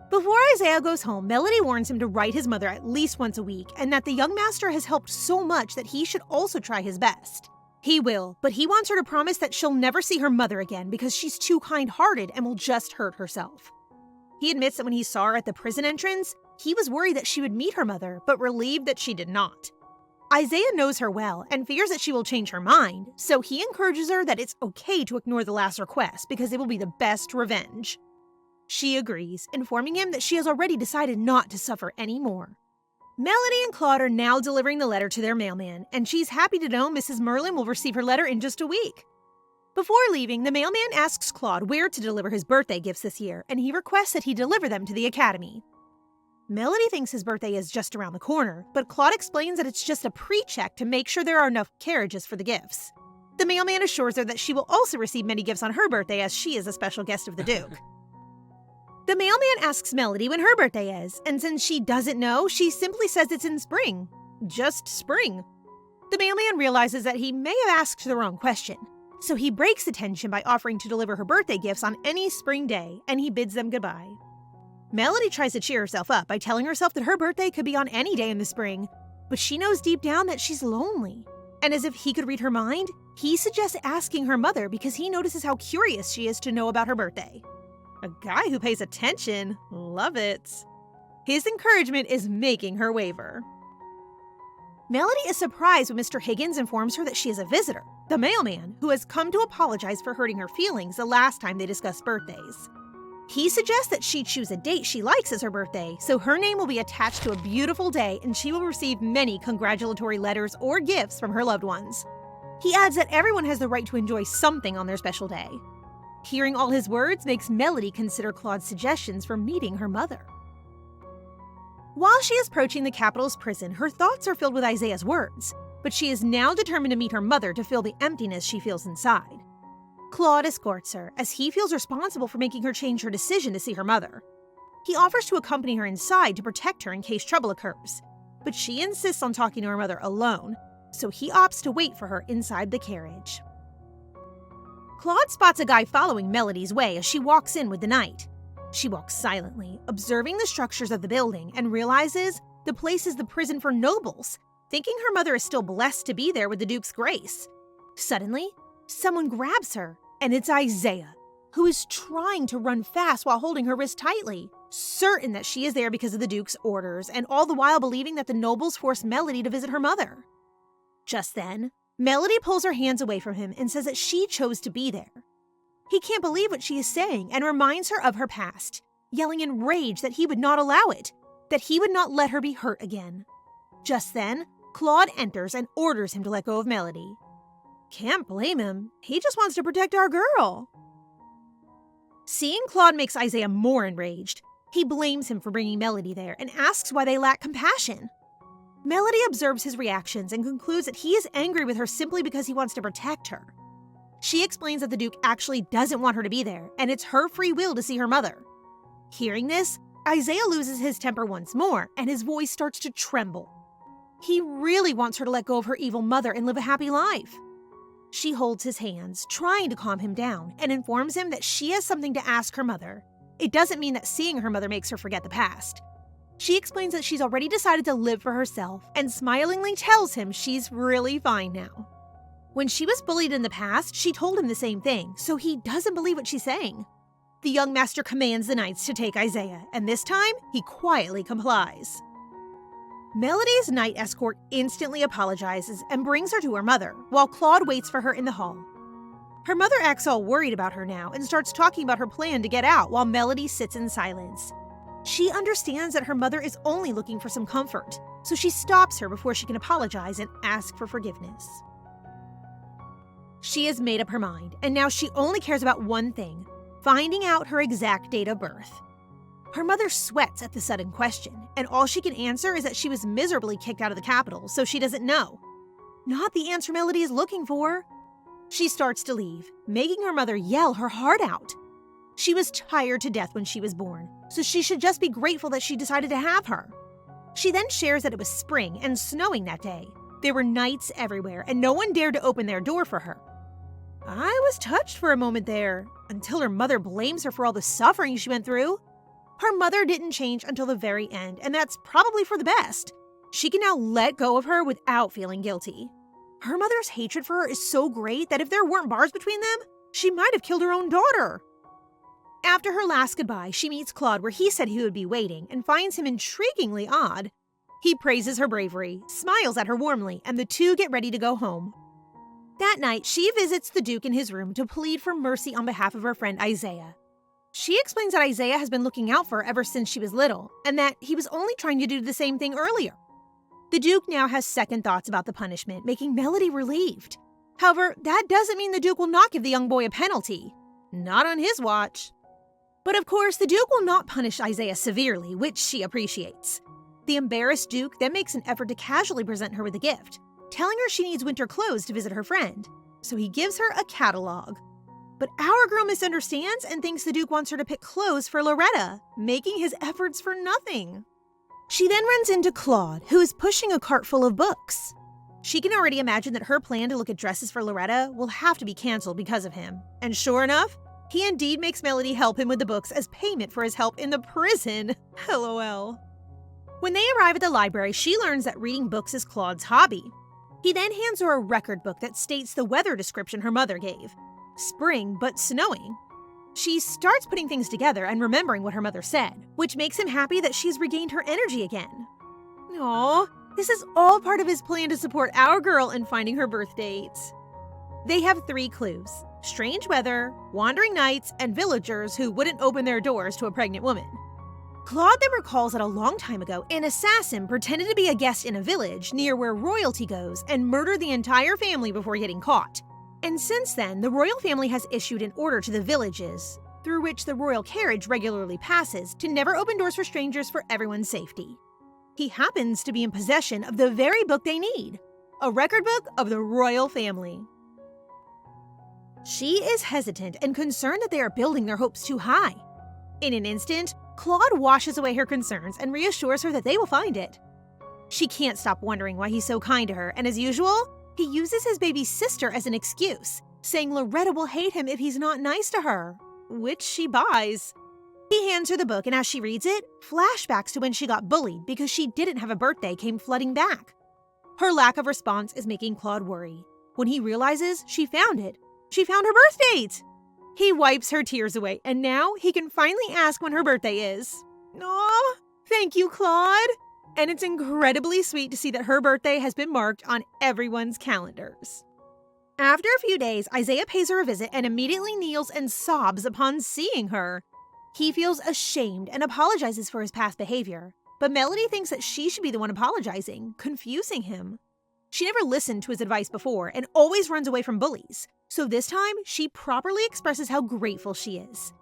Before Isaiah goes home, Melody warns him to write his mother at least once a week, and that the young master has helped so much that he should also try his best. He will, but he wants her to promise that she'll never see her mother again because she's too kind-hearted and will just hurt herself. He admits that when he saw her at the prison entrance, he was worried that she would meet her mother, but relieved that she did not. Isaiah knows her well and fears that she will change her mind, so he encourages her that it's okay to ignore the last request because it will be the best revenge. She agrees, informing him that she has already decided not to suffer anymore. Melody and Claude are now delivering the letter to their mailman, and she's happy to know Mrs. Merlin will receive her letter in just a week. Before leaving, the mailman asks Claude where to deliver his birthday gifts this year, and he requests that he deliver them to the academy. Melody thinks his birthday is just around the corner, but Claude explains that it's just a pre-check to make sure there are enough carriages for the gifts. The mailman assures her that she will also receive many gifts on her birthday as she is a special guest of the Duke. The mailman asks Melody when her birthday is, and since she doesn't know, she simply says it's in spring. Just spring. The mailman realizes that he may have asked the wrong question, so he breaks the tension by offering to deliver her birthday gifts on any spring day, and he bids them goodbye. Melody tries to cheer herself up by telling herself that her birthday could be on any day in the spring, but she knows deep down that she's lonely. And as if he could read her mind, he suggests asking her mother because he notices how curious she is to know about her birthday. A guy who pays attention. Love it. His encouragement is making her waver. Melody is surprised when Mr. Higgins informs her that she is a visitor, the mailman, who has come to apologize for hurting her feelings the last time they discussed birthdays. He suggests that she choose a date she likes as her birthday, so her name will be attached to a beautiful day and she will receive many congratulatory letters or gifts from her loved ones. He adds that everyone has the right to enjoy something on their special day. Hearing all his words makes Melody consider Claude's suggestions for meeting her mother. While she is approaching the capital's prison, her thoughts are filled with Isaiah's words, but she is now determined to meet her mother to fill the emptiness she feels inside. Claude escorts her, as he feels responsible for making her change her decision to see her mother. He offers to accompany her inside to protect her in case trouble occurs, but she insists on talking to her mother alone, so he opts to wait for her inside the carriage. Claude spots a guy following Melody's way as she walks in with the knight. She walks silently, observing the structures of the building, and realizes the place is the prison for nobles, thinking her mother is still blessed to be there with the Duke's grace. Suddenly, someone grabs her, and it's Isaiah, who is trying to run fast while holding her wrist tightly, certain that she is there because of the Duke's orders, and all the while believing that the nobles forced Melody to visit her mother. Just then, Melody pulls her hands away from him and says that she chose to be there. He can't believe what she is saying and reminds her of her past, yelling in rage that he would not allow it, that he would not let her be hurt again. Just then, Claude enters and orders him to let go of Melody. Can't blame him. He just wants to protect our girl. Seeing Claude makes Isaiah more enraged. He blames him for bringing Melody there and asks why they lack compassion. Melody observes his reactions and concludes that he is angry with her simply because he wants to protect her. She explains that the Duke actually doesn't want her to be there, and it's her free will to see her mother. Hearing this, Isaiah loses his temper once more, and his voice starts to tremble. He really wants her to let go of her evil mother and live a happy life. She holds his hands, trying to calm him down, and informs him that she has something to ask her mother. It doesn't mean that seeing her mother makes her forget the past. She explains that she's already decided to live for herself, and smilingly tells him she's really fine now. When she was bullied in the past, she told him the same thing, so he doesn't believe what she's saying. The young master commands the knights to take Isaiah, and this time, he quietly complies. Melody's knight escort instantly apologizes and brings her to her mother, while Claude waits for her in the hall. Her mother acts all worried about her now and starts talking about her plan to get out while Melody sits in silence. She understands that her mother is only looking for some comfort, so she stops her before she can apologize and ask for forgiveness. She has made up her mind, and now she only cares about one thing: finding out her exact date of birth. Her mother sweats at the sudden question, and all she can answer is that she was miserably kicked out of the capital, so she doesn't know. Not the answer Melody is looking for. She starts to leave, making her mother yell her heart out. She was tired to death when she was born, so she should just be grateful that she decided to have her. She then shares that it was spring and snowing that day. There were knights everywhere, and no one dared to open their door for her. I was touched for a moment there, until her mother blames her for all the suffering she went through. Her mother didn't change until the very end, and that's probably for the best. She can now let go of her without feeling guilty. Her mother's hatred for her is so great that if there weren't bars between them, she might have killed her own daughter. After her last goodbye, she meets Claude where he said he would be waiting and finds him intriguingly odd. He praises her bravery, smiles at her warmly, and the two get ready to go home. That night, she visits the Duke in his room to plead for mercy on behalf of her friend Isaiah. She explains that Isaiah has been looking out for her ever since she was little, and that he was only trying to do the same thing earlier. The Duke now has second thoughts about the punishment, making Melody relieved. However, that doesn't mean the Duke will not give the young boy a penalty. Not on his watch. But of course, the Duke will not punish Isaiah severely, which she appreciates. The embarrassed Duke then makes an effort to casually present her with a gift, telling her she needs winter clothes to visit her friend, so he gives her a catalog. But our girl misunderstands and thinks the Duke wants her to pick clothes for Loretta, making his efforts for nothing. She then runs into Claude, who is pushing a cart full of books. She can already imagine that her plan to look at dresses for Loretta will have to be canceled because of him. And sure enough, he indeed makes Melody help him with the books as payment for his help in the prison. LOL. When they arrive at the library, she learns that reading books is Claude's hobby. He then hands her a record book that states the weather description her mother gave. Spring, but snowing. She starts putting things together and remembering what her mother said, which makes him happy that she's regained her energy again. Aww, this is all part of his plan to support our girl in finding her birth dates. They have 3 clues: strange weather, wandering knights, and villagers who wouldn't open their doors to a pregnant woman. Claude then recalls that a long time ago, an assassin pretended to be a guest in a village near where royalty goes and murdered the entire family before getting caught. And since then, the royal family has issued an order to the villages, through which the royal carriage regularly passes, to never open doors for strangers for everyone's safety. He happens to be in possession of the very book they need, a record book of the royal family. She is hesitant and concerned that they are building their hopes too high. In an instant, Claude washes away her concerns and reassures her that they will find it. She can't stop wondering why he's so kind to her, and as usual, he uses his baby sister as an excuse, saying Loretta will hate him if he's not nice to her, which she buys. He hands her the book, and as she reads it, flashbacks to when she got bullied because she didn't have a birthday came flooding back. Her lack of response is making Claude worry. When he realizes she found it, she found her birth date! He wipes her tears away, and now he can finally ask when her birthday is. Aw, thank you, Claude! And it's incredibly sweet to see that her birthday has been marked on everyone's calendars. After a few days, Isaiah pays her a visit and immediately kneels and sobs upon seeing her. He feels ashamed and apologizes for his past behavior, but Melody thinks that she should be the one apologizing, confusing him. She never listened to his advice before and always runs away from bullies, so this time she properly expresses how grateful she is.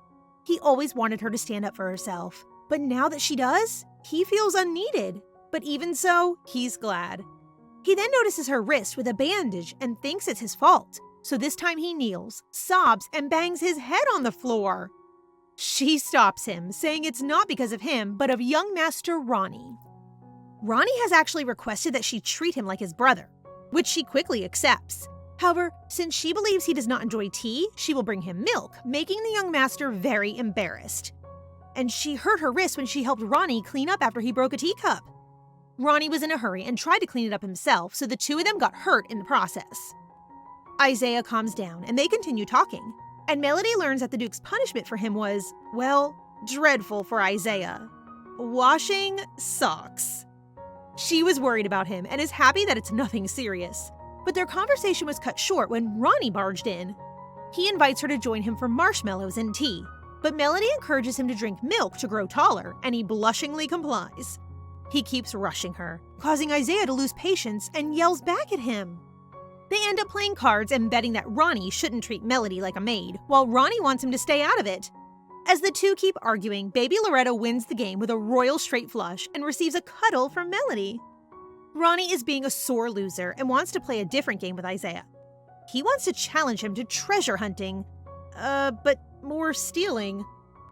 He always wanted her to stand up for herself, but now that she does, he feels unneeded. But even so, he's glad. He then notices her wrist with a bandage and thinks it's his fault, so this time he kneels, sobs, and bangs his head on the floor. She stops him, saying it's not because of him, but of young Master Ronnie. Ronnie has actually requested that she treat him like his brother, which she quickly accepts. However, since she believes he does not enjoy tea, she will bring him milk, making the young master very embarrassed. And she hurt her wrist when she helped Ronnie clean up after he broke a teacup. Ronnie was in a hurry and tried to clean it up himself, so the two of them got hurt in the process. Isaiah calms down, and they continue talking. And Melody learns that the Duke's punishment for him was, well, dreadful for Isaiah. Washing socks. She was worried about him and is happy that it's nothing serious. But their conversation was cut short when Ronnie barged in. He invites her to join him for marshmallows and tea, but Melody encourages him to drink milk to grow taller, and he blushingly complies. He keeps rushing her, causing Isaiah to lose patience and yells back at him. They end up playing cards and betting that Ronnie shouldn't treat Melody like a maid, while Ronnie wants him to stay out of it. As the two keep arguing, baby Loretta wins the game with a royal straight flush and receives a cuddle from Melody. Ronnie is being a sore loser and wants to play a different game with Isaiah. He wants to challenge him to treasure hunting, but more stealing.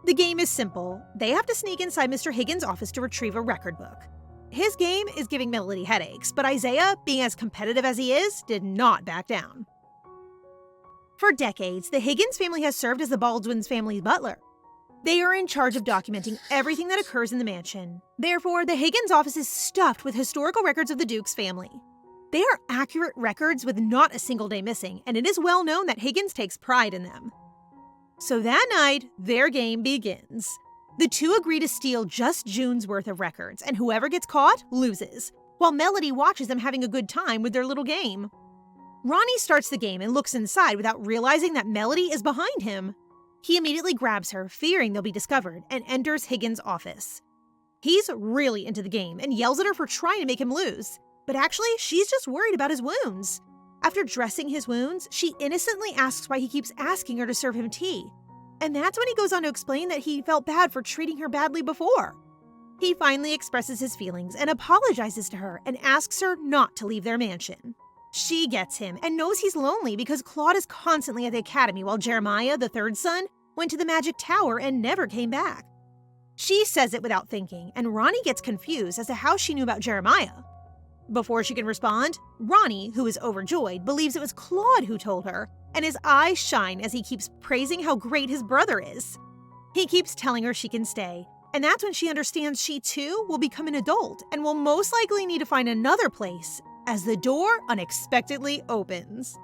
The game is simple. They have to sneak inside Mr. Higgins' office to retrieve a record book. His game is giving Melody headaches, but Isaiah, being as competitive as he is, did not back down. For decades, the Higgins family has served as the Baldwins family's butler. They are in charge of documenting everything that occurs in the mansion. Therefore, the Higgins office is stuffed with historical records of the Duke's family. They are accurate records with not a single day missing, and it is well known that Higgins takes pride in them. So that night, their game begins. The two agree to steal just June's worth of records, and whoever gets caught loses, while Melody watches them having a good time with their little game. Ronnie starts the game and looks inside without realizing that Melody is behind him. He immediately grabs her, fearing they'll be discovered, and enters Higgins' office. He's really into the game and yells at her for trying to make him lose, but actually, she's just worried about his wounds. After dressing his wounds, she innocently asks why he keeps asking her to serve him tea. And that's when he goes on to explain that he felt bad for treating her badly before. He finally expresses his feelings and apologizes to her and asks her not to leave their mansion. She gets him and knows he's lonely because Claude is constantly at the academy while Jeremiah, the third son, went to the magic tower and never came back. She says it without thinking, and Ronnie gets confused as to how she knew about Jeremiah. Before she can respond, Ronnie, who is overjoyed, believes it was Claude who told her, and his eyes shine as he keeps praising how great his brother is. He keeps telling her she can stay, and that's when she understands she too will become an adult and will most likely need to find another place as the door unexpectedly opens.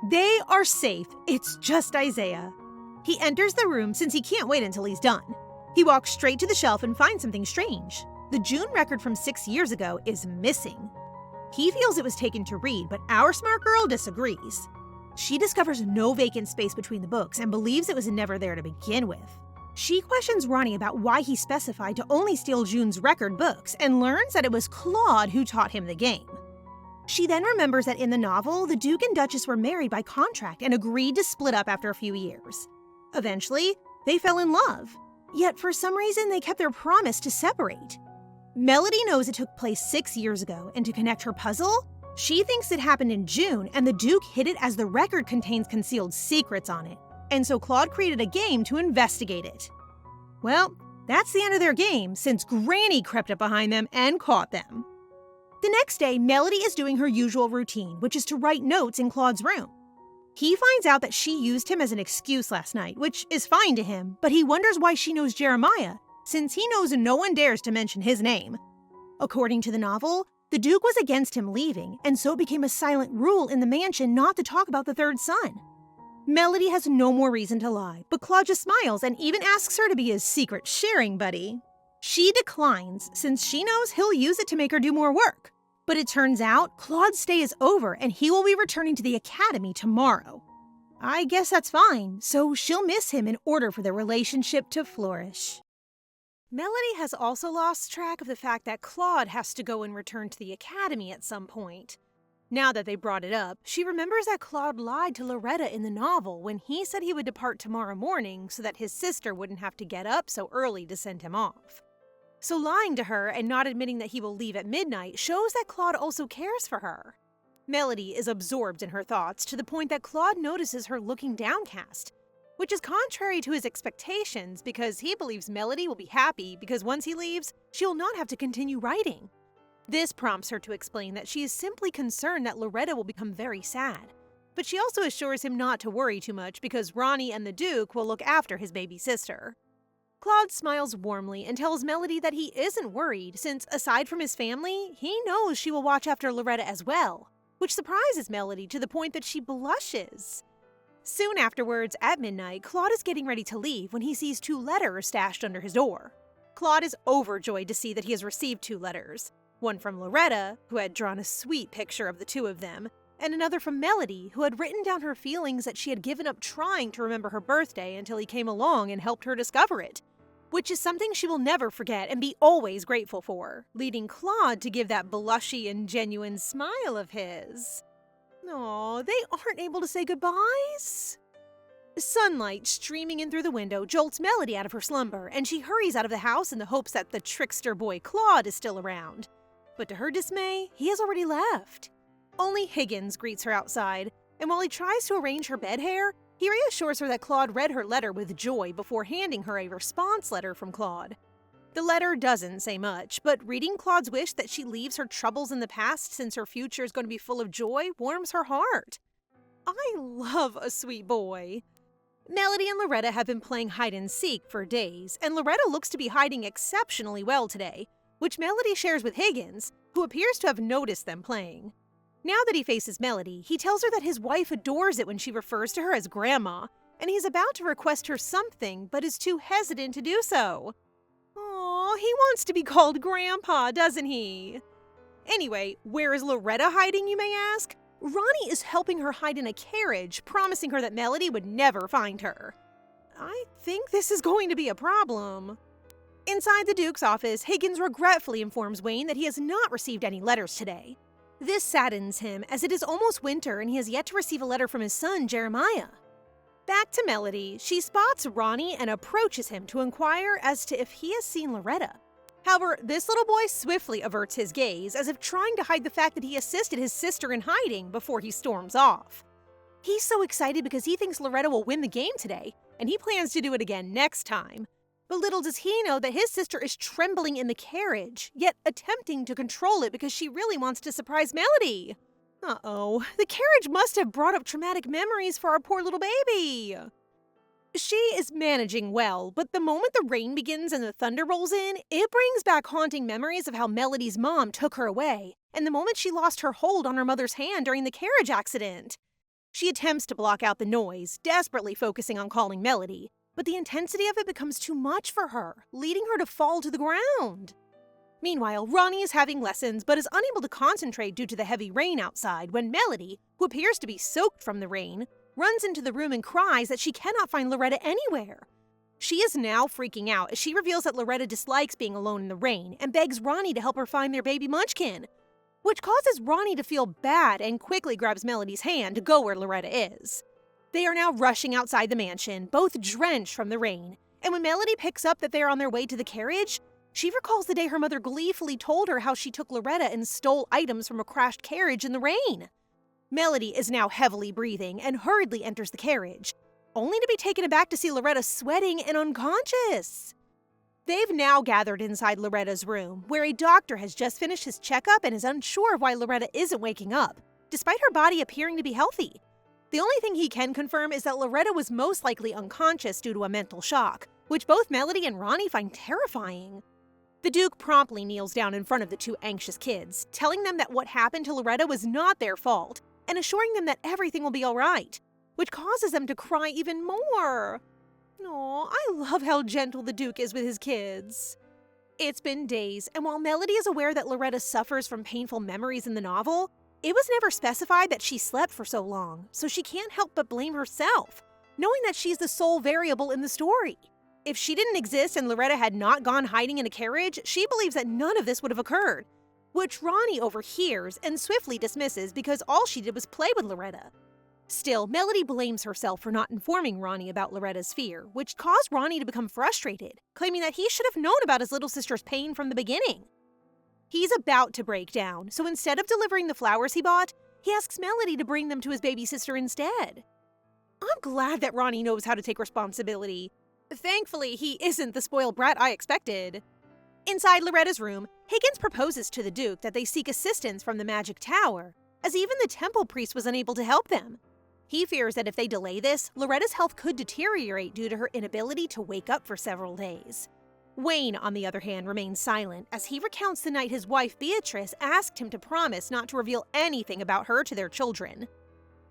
They are safe. It's just Isaiah. He enters the room since he can't wait until he's done. He walks straight to the shelf and finds something strange. The June record from 6 years ago is missing. He feels it was taken to read, but our smart girl disagrees. She discovers no vacant space between the books and believes it was never there to begin with. She questions Ronnie about why he specified to only steal June's record books and learns that it was Claude who taught him the game. She then remembers that in the novel, the Duke and Duchess were married by contract and agreed to split up after a few years. Eventually, they fell in love. Yet for some reason, they kept their promise to separate. Melody knows it took place 6 years ago, and to connect her puzzle, she thinks it happened in June and the Duke hid it as the record contains concealed secrets on it. And so Claude created a game to investigate it. Well, that's the end of their game since Granny crept up behind them and caught them. The next day, Melody is doing her usual routine, which is to write notes in Claude's room. He finds out that she used him as an excuse last night, which is fine to him, but he wonders why she knows Jeremiah, since he knows no one dares to mention his name. According to the novel, the Duke was against him leaving, and so it became a silent rule in the mansion not to talk about the third son. Melody has no more reason to lie, but Claude just smiles and even asks her to be his secret sharing buddy. She declines, since she knows he'll use it to make her do more work. But it turns out Claude's stay is over and he will be returning to the academy tomorrow. I guess that's fine, so she'll miss him in order for their relationship to flourish. Melody has also lost track of the fact that Claude has to go and return to the academy at some point. Now that they brought it up, she remembers that Claude lied to Loretta in the novel when he said he would depart tomorrow morning so that his sister wouldn't have to get up so early to send him off. So lying to her and not admitting that he will leave at midnight shows that Claude also cares for her. Melody is absorbed in her thoughts to the point that Claude notices her looking downcast, which is contrary to his expectations because he believes Melody will be happy because once he leaves, she will not have to continue writing. This prompts her to explain that she is simply concerned that Loretta will become very sad, but she also assures him not to worry too much because Ronnie and the Duke will look after his baby sister. Claude smiles warmly and tells Melody that he isn't worried since, aside from his family, he knows she will watch after Loretta as well, which surprises Melody to the point that she blushes. Soon afterwards, at midnight, Claude is getting ready to leave when he sees 2 letters stashed under his door. Claude is overjoyed to see that he has received 2 letters, one from Loretta, who had drawn a sweet picture of the 2 of them, and another from Melody, who had written down her feelings that she had given up trying to remember her birthday until he came along and helped her discover it, which is something she will never forget and be always grateful for, leading Claude to give that blushy and genuine smile of his. Aw, they aren't able to say goodbyes? Sunlight streaming in through the window jolts Melody out of her slumber, and she hurries out of the house in the hopes that the trickster boy Claude is still around. But to her dismay, he has already left. Only Higgins greets her outside, and while he tries to arrange her bed hair, he reassures her that Claude read her letter with joy before handing her a response letter from Claude. The letter doesn't say much, but reading Claude's wish that she leaves her troubles in the past since her future is going to be full of joy warms her heart. I love a sweet boy. Melody and Loretta have been playing hide-and-seek for days, and Loretta looks to be hiding exceptionally well today, which Melody shares with Higgins, who appears to have noticed them playing. Now that he faces Melody, he tells her that his wife adores it when she refers to her as Grandma, and he's about to request her something, but is too hesitant to do so. Aw, he wants to be called Grandpa, doesn't he? Anyway, where is Loretta hiding, you may ask? Ronnie is helping her hide in a carriage, promising her that Melody would never find her. I think this is going to be a problem. Inside the Duke's office, Higgins regretfully informs Wayne that he has not received any letters today. This saddens him, as it is almost winter and he has yet to receive a letter from his son, Jeremiah. Back to Melody, she spots Ronnie and approaches him to inquire as to if he has seen Loretta. However, this little boy swiftly averts his gaze, as if trying to hide the fact that he assisted his sister in hiding before he storms off. He's so excited because he thinks Loretta will win the game today, and he plans to do it again next time. But little does he know that his sister is trembling in the carriage, yet attempting to control it because she really wants to surprise Melody. Uh-oh, the carriage must have brought up traumatic memories for our poor little baby. She is managing well, but the moment the rain begins and the thunder rolls in, it brings back haunting memories of how Melody's mom took her away, and the moment she lost her hold on her mother's hand during the carriage accident. She attempts to block out the noise, desperately focusing on calling Melody, but the intensity of it becomes too much for her, leading her to fall to the ground. Meanwhile, Ronnie is having lessons but is unable to concentrate due to the heavy rain outside when Melody, who appears to be soaked from the rain, runs into the room and cries that she cannot find Loretta anywhere. She is now freaking out as she reveals that Loretta dislikes being alone in the rain and begs Ronnie to help her find their baby munchkin, which causes Ronnie to feel bad and quickly grabs Melody's hand to go where Loretta is. They are now rushing outside the mansion, both drenched from the rain, and when Melody picks up that they are on their way to the carriage, She recalls the day her mother gleefully told her how she took Loretta and stole items from a crashed carriage in the rain. Melody is now heavily breathing and hurriedly enters the carriage, only to be taken aback to see Loretta sweating and unconscious. They've now gathered inside Loretta's room, where a doctor has just finished his checkup and is unsure of why Loretta isn't waking up, despite her body appearing to be healthy. The only thing he can confirm is that Loretta was most likely unconscious due to a mental shock, which both Melody and Ronnie find terrifying. The Duke promptly kneels down in front of the two anxious kids, telling them that what happened to Loretta was not their fault, and assuring them that everything will be all right, which causes them to cry even more. Aw, I love how gentle the Duke is with his kids. It's been days, and while Melody is aware that Loretta suffers from painful memories in the novel, it was never specified that she slept for so long, so she can't help but blame herself, knowing that she's the sole variable in the story. If she didn't exist and Loretta had not gone hiding in a carriage, she believes that none of this would have occurred, which Ronnie overhears and swiftly dismisses because all she did was play with Loretta. Still, Melody blames herself for not informing Ronnie about Loretta's fear, which caused Ronnie to become frustrated, claiming that he should have known about his little sister's pain from the beginning. He's about to break down, so instead of delivering the flowers he bought, he asks Melody to bring them to his baby sister instead. I'm glad that Ronnie knows how to take responsibility. Thankfully, he isn't the spoiled brat I expected. Inside Loretta's room, Higgins proposes to the Duke that they seek assistance from the Magic Tower, as even the temple priest was unable to help them. He fears that if they delay this, Loretta's health could deteriorate due to her inability to wake up for several days. Wayne, on the other hand, remains silent as he recounts the night his wife Beatrice asked him to promise not to reveal anything about her to their children.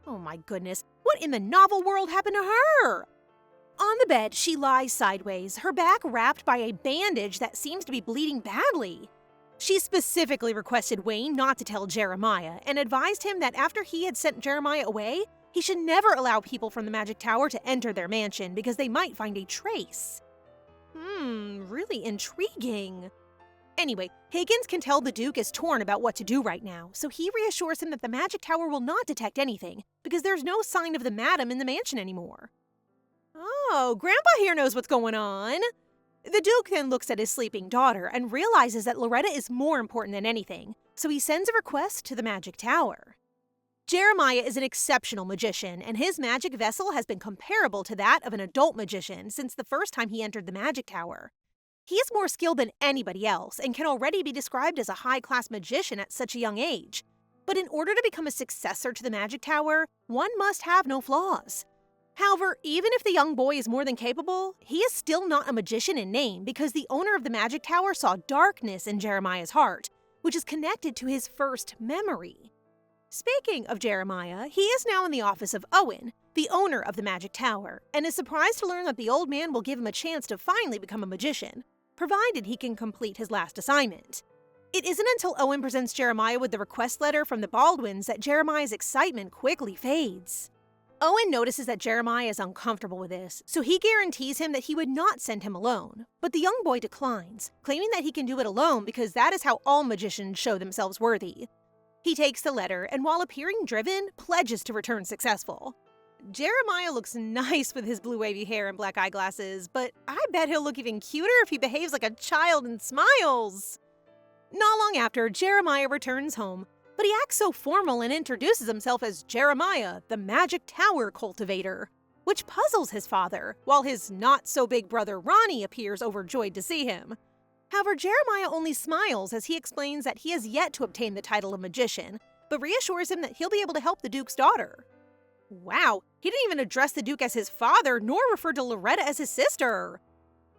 Oh my goodness, what in the novel world happened to her? On the bed, she lies sideways, her back wrapped by a bandage that seems to be bleeding badly. She specifically requested Wayne not to tell Jeremiah and advised him that after he had sent Jeremiah away, he should never allow people from the Magic Tower to enter their mansion because they might find a trace. Really intriguing. Anyway, Higgins can tell the Duke is torn about what to do right now, so he reassures him that the Magic Tower will not detect anything because there's no sign of the madam in the mansion anymore. Oh, Grandpa here knows what's going on. The Duke then looks at his sleeping daughter and realizes that Loretta is more important than anything, so he sends a request to the Magic Tower. Jeremiah is an exceptional magician, and his magic vessel has been comparable to that of an adult magician since the first time he entered the Magic Tower. He is more skilled than anybody else and can already be described as a high-class magician at such a young age. But in order to become a successor to the Magic Tower, one must have no flaws. However, even if the young boy is more than capable, he is still not a magician in name because the owner of the Magic Tower saw darkness in Jeremiah's heart, which is connected to his first memory. Speaking of Jeremiah, he is now in the office of Owen, the owner of the Magic Tower, and is surprised to learn that the old man will give him a chance to finally become a magician, provided he can complete his last assignment. It isn't until Owen presents Jeremiah with the request letter from the Baldwins that Jeremiah's excitement quickly fades. Owen notices that Jeremiah is uncomfortable with this, so he guarantees him that he would not send him alone, but the young boy declines, claiming that he can do it alone because that is how all magicians show themselves worthy. He takes the letter and, while appearing driven, pledges to return successful. Jeremiah looks nice with his blue wavy hair and black eyeglasses, but I bet he'll look even cuter if he behaves like a child and smiles. Not long after, Jeremiah returns home, but he acts so formal and introduces himself as Jeremiah, the Magic Tower cultivator, which puzzles his father, while his not-so-big brother Ronnie appears overjoyed to see him. However, Jeremiah only smiles as he explains that he has yet to obtain the title of magician, but reassures him that he'll be able to help the Duke's daughter. Wow, he didn't even address the Duke as his father, nor refer to Loretta as his sister.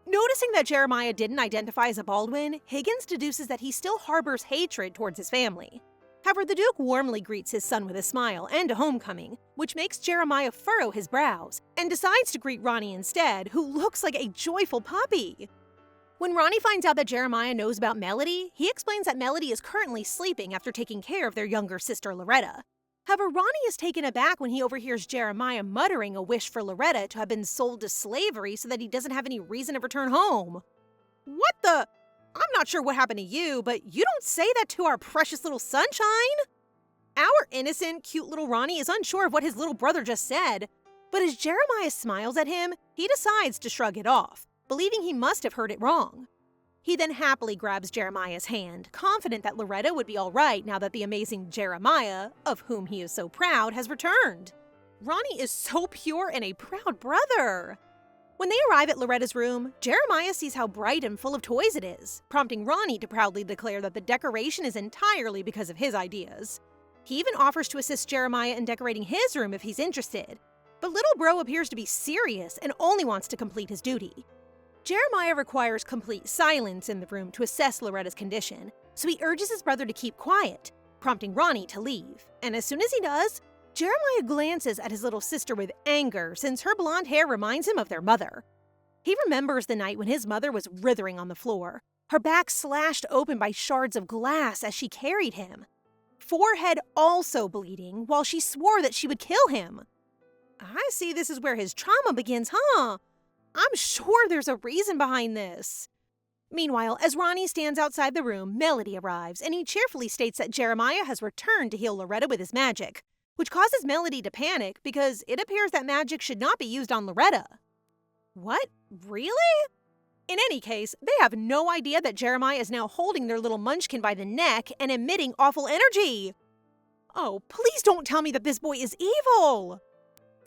Noticing that Jeremiah didn't identify as a Baldwin, Higgins deduces that he still harbors hatred towards his family. However, the Duke warmly greets his son with a smile and a homecoming, which makes Jeremiah furrow his brows, and decides to greet Ronnie instead, who looks like a joyful puppy. When Ronnie finds out that Jeremiah knows about Melody, he explains that Melody is currently sleeping after taking care of their younger sister Loretta. However, Ronnie is taken aback when he overhears Jeremiah muttering a wish for Loretta to have been sold to slavery so that he doesn't have any reason to return home. What the? I'm not sure what happened to you, but you don't say that to our precious little sunshine. Our innocent, cute little Ronnie is unsure of what his little brother just said, but as Jeremiah smiles at him, he decides to shrug it off, believing he must have heard it wrong. He then happily grabs Jeremiah's hand, confident that Loretta would be all right now that the amazing Jeremiah, of whom he is so proud, has returned. Ronnie is so pure and a proud brother. When they arrive at Loretta's room, Jeremiah sees how bright and full of toys it is, prompting Ronnie to proudly declare that the decoration is entirely because of his ideas. He even offers to assist Jeremiah in decorating his room if he's interested, but little bro appears to be serious and only wants to complete his duty. Jeremiah requires complete silence in the room to assess Loretta's condition, so he urges his brother to keep quiet, prompting Ronnie to leave. And as soon as he does, Jeremiah glances at his little sister with anger since her blonde hair reminds him of their mother. He remembers the night when his mother was writhing on the floor, her back slashed open by shards of glass as she carried him, forehead also bleeding while she swore that she would kill him. I see this is where his trauma begins, huh? I'm sure there's a reason behind this. Meanwhile, as Ronnie stands outside the room, Melody arrives, and he cheerfully states that Jeremiah has returned to heal Loretta with his magic, which causes Melody to panic because it appears that magic should not be used on Loretta. What? Really? In any case, they have no idea that Jeremiah is now holding their little munchkin by the neck and emitting awful energy. Oh, please don't tell me that this boy is evil!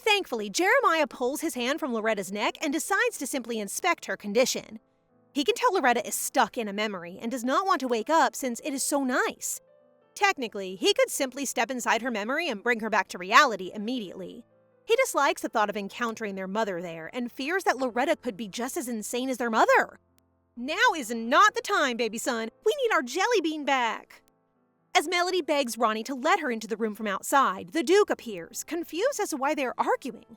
Thankfully, Jeremiah pulls his hand from Loretta's neck and decides to simply inspect her condition. He can tell Loretta is stuck in a memory and does not want to wake up since it is so nice. Technically, he could simply step inside her memory and bring her back to reality immediately. He dislikes the thought of encountering their mother there and fears that Loretta could be just as insane as their mother. Now is not the time, baby son. We need our jelly bean back. As Melody begs Ronnie to let her into the room from outside, the Duke appears, confused as to why they are arguing.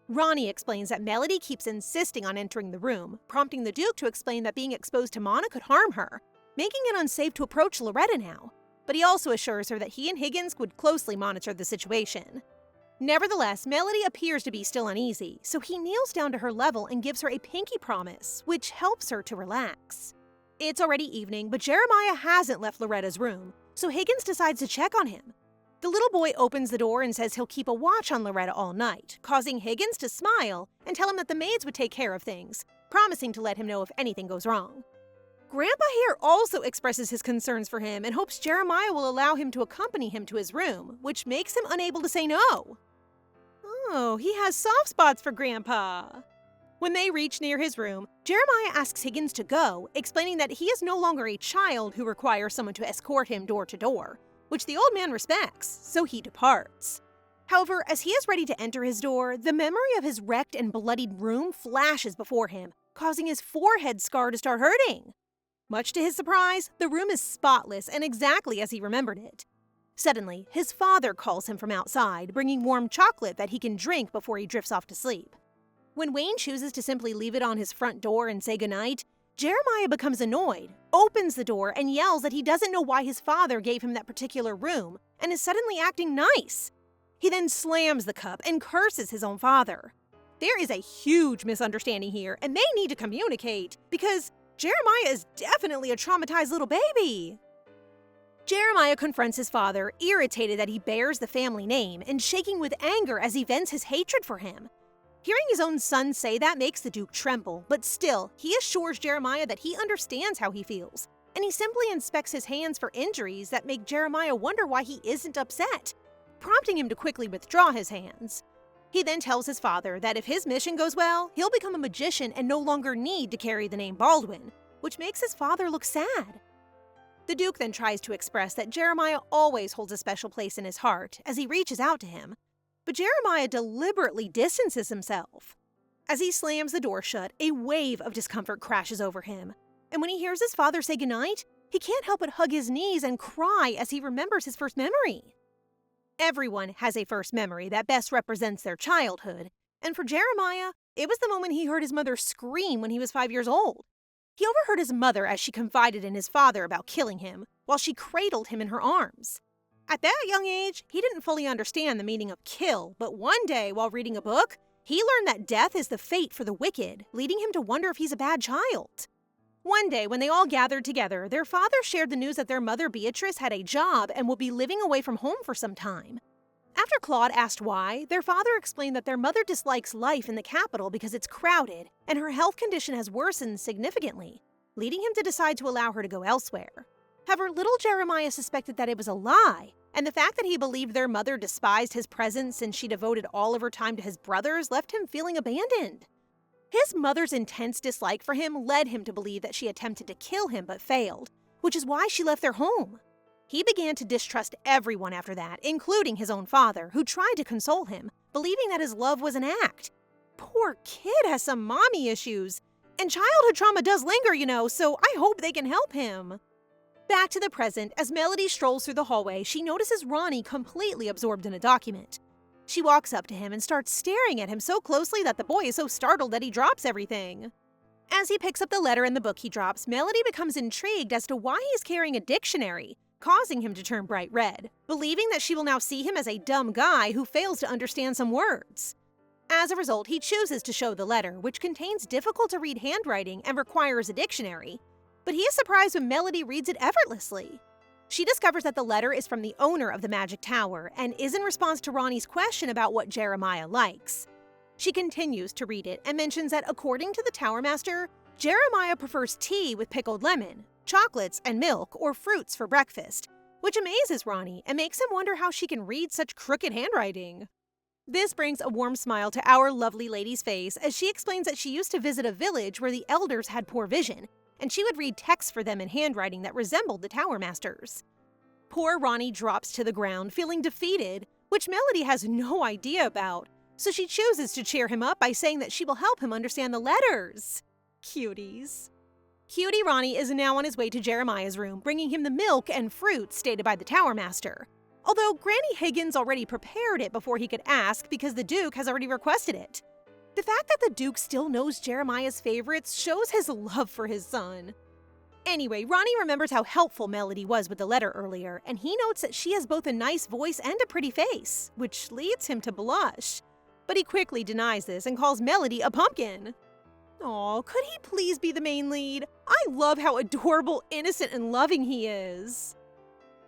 Ronnie explains that Melody keeps insisting on entering the room, prompting the Duke to explain that being exposed to mana could harm her, making it unsafe to approach Loretta now. But he also assures her that he and Higgins would closely monitor the situation. Nevertheless, Melody appears to be still uneasy, so he kneels down to her level and gives her a pinky promise, which helps her to relax. It's already evening, but Jeremiah hasn't left Loretta's room, so Higgins decides to check on him. The little boy opens the door and says he'll keep a watch on Loretta all night, causing Higgins to smile and tell him that the maids would take care of things, promising to let him know if anything goes wrong. Grandpa here also expresses his concerns for him and hopes Jeremiah will allow him to accompany him to his room, which makes him unable to say no. Oh, he has soft spots for Grandpa. When they reach near his room, Jeremiah asks Higgins to go, explaining that he is no longer a child who requires someone to escort him door to door, which the old man respects, so he departs. However, as he is ready to enter his door, the memory of his wrecked and bloodied room flashes before him, causing his forehead scar to start hurting. Much to his surprise, the room is spotless and exactly as he remembered it. Suddenly, his father calls him from outside, bringing warm chocolate that he can drink before he drifts off to sleep. When Wayne chooses to simply leave it on his front door and say goodnight, Jeremiah becomes annoyed, opens the door, and yells that he doesn't know why his father gave him that particular room and is suddenly acting nice. He then slams the cup and curses his own father. There is a huge misunderstanding here, and they need to communicate because Jeremiah is definitely a traumatized little baby. Jeremiah confronts his father, irritated that he bears the family name and shaking with anger as he vents his hatred for him. Hearing his own son say that makes the Duke tremble, but still, he assures Jeremiah that he understands how he feels, and he simply inspects his hands for injuries that make Jeremiah wonder why he isn't upset, prompting him to quickly withdraw his hands. He then tells his father that if his mission goes well, he'll become a magician and no longer need to carry the name Baldwin, which makes his father look sad. The Duke then tries to express that Jeremiah always holds a special place in his heart as he reaches out to him, but Jeremiah deliberately distances himself. As he slams the door shut, a wave of discomfort crashes over him, and when he hears his father say goodnight, he can't help but hug his knees and cry as he remembers his first memory. Everyone has a first memory that best represents their childhood, and for Jeremiah, it was the moment he heard his mother scream when he was 5 years old. He overheard his mother as she confided in his father about killing him, while she cradled him in her arms. At that young age, he didn't fully understand the meaning of kill, but one day, while reading a book, he learned that death is the fate for the wicked, leading him to wonder if he's a bad child. One day, when they all gathered together, their father shared the news that their mother Beatrice had a job and will be living away from home for some time. After Claude asked why, their father explained that their mother dislikes life in the capital because it's crowded, and her health condition has worsened significantly. leading him to decide to allow her to go elsewhere. However, little Jeremiah suspected that it was a lie, and the fact that he believed their mother despised his presence since she devoted all of her time to his brothers left him feeling abandoned. His mother's intense dislike for him led him to believe that she attempted to kill him but failed, which is why she left their home. He began to distrust everyone after that, including his own father, who tried to console him, believing that his love was an act. Poor kid has some mommy issues, and childhood trauma does linger, so I hope they can help him. Back to the present, as Melody strolls through the hallway, she notices Ronnie completely absorbed in a document. She walks up to him and starts staring at him so closely that the boy is so startled that he drops everything. As he picks up the letter and the book he drops, Melody becomes intrigued as to why he's carrying a dictionary, causing him to turn bright red, believing that she will now see him as a dumb guy who fails to understand some words. As a result, he chooses to show the letter, which contains difficult-to-read handwriting and requires a dictionary. But he is surprised when Melody reads it effortlessly. She discovers that the letter is from the owner of the Magic Tower and is in response to Ronnie's question about what Jeremiah likes. She continues to read it and mentions that according to the Tower Master, Jeremiah prefers tea with pickled lemon, chocolates and milk, or fruits for breakfast, which amazes Ronnie and makes him wonder how she can read such crooked handwriting. This brings a warm smile to our lovely lady's face as she explains that she used to visit a village where the elders had poor vision, and she would read texts for them in handwriting that resembled the Tower Master's. Poor Ronnie drops to the ground, feeling defeated, which Melody has no idea about, so she chooses to cheer him up by saying that she will help him understand the letters. Cuties. Cutie Ronnie is now on his way to Jeremiah's room, bringing him the milk and fruit stated by the Tower Master. Although Granny Higgins already prepared it before he could ask because the Duke has already requested it. The fact that the Duke still knows Jeremiah's favorites shows his love for his son. Anyway, Ronnie remembers how helpful Melody was with the letter earlier, and he notes that she has both a nice voice and a pretty face, which leads him to blush. But he quickly denies this and calls Melody a pumpkin. Aw, could he please be the main lead? I love how adorable, innocent, and loving he is.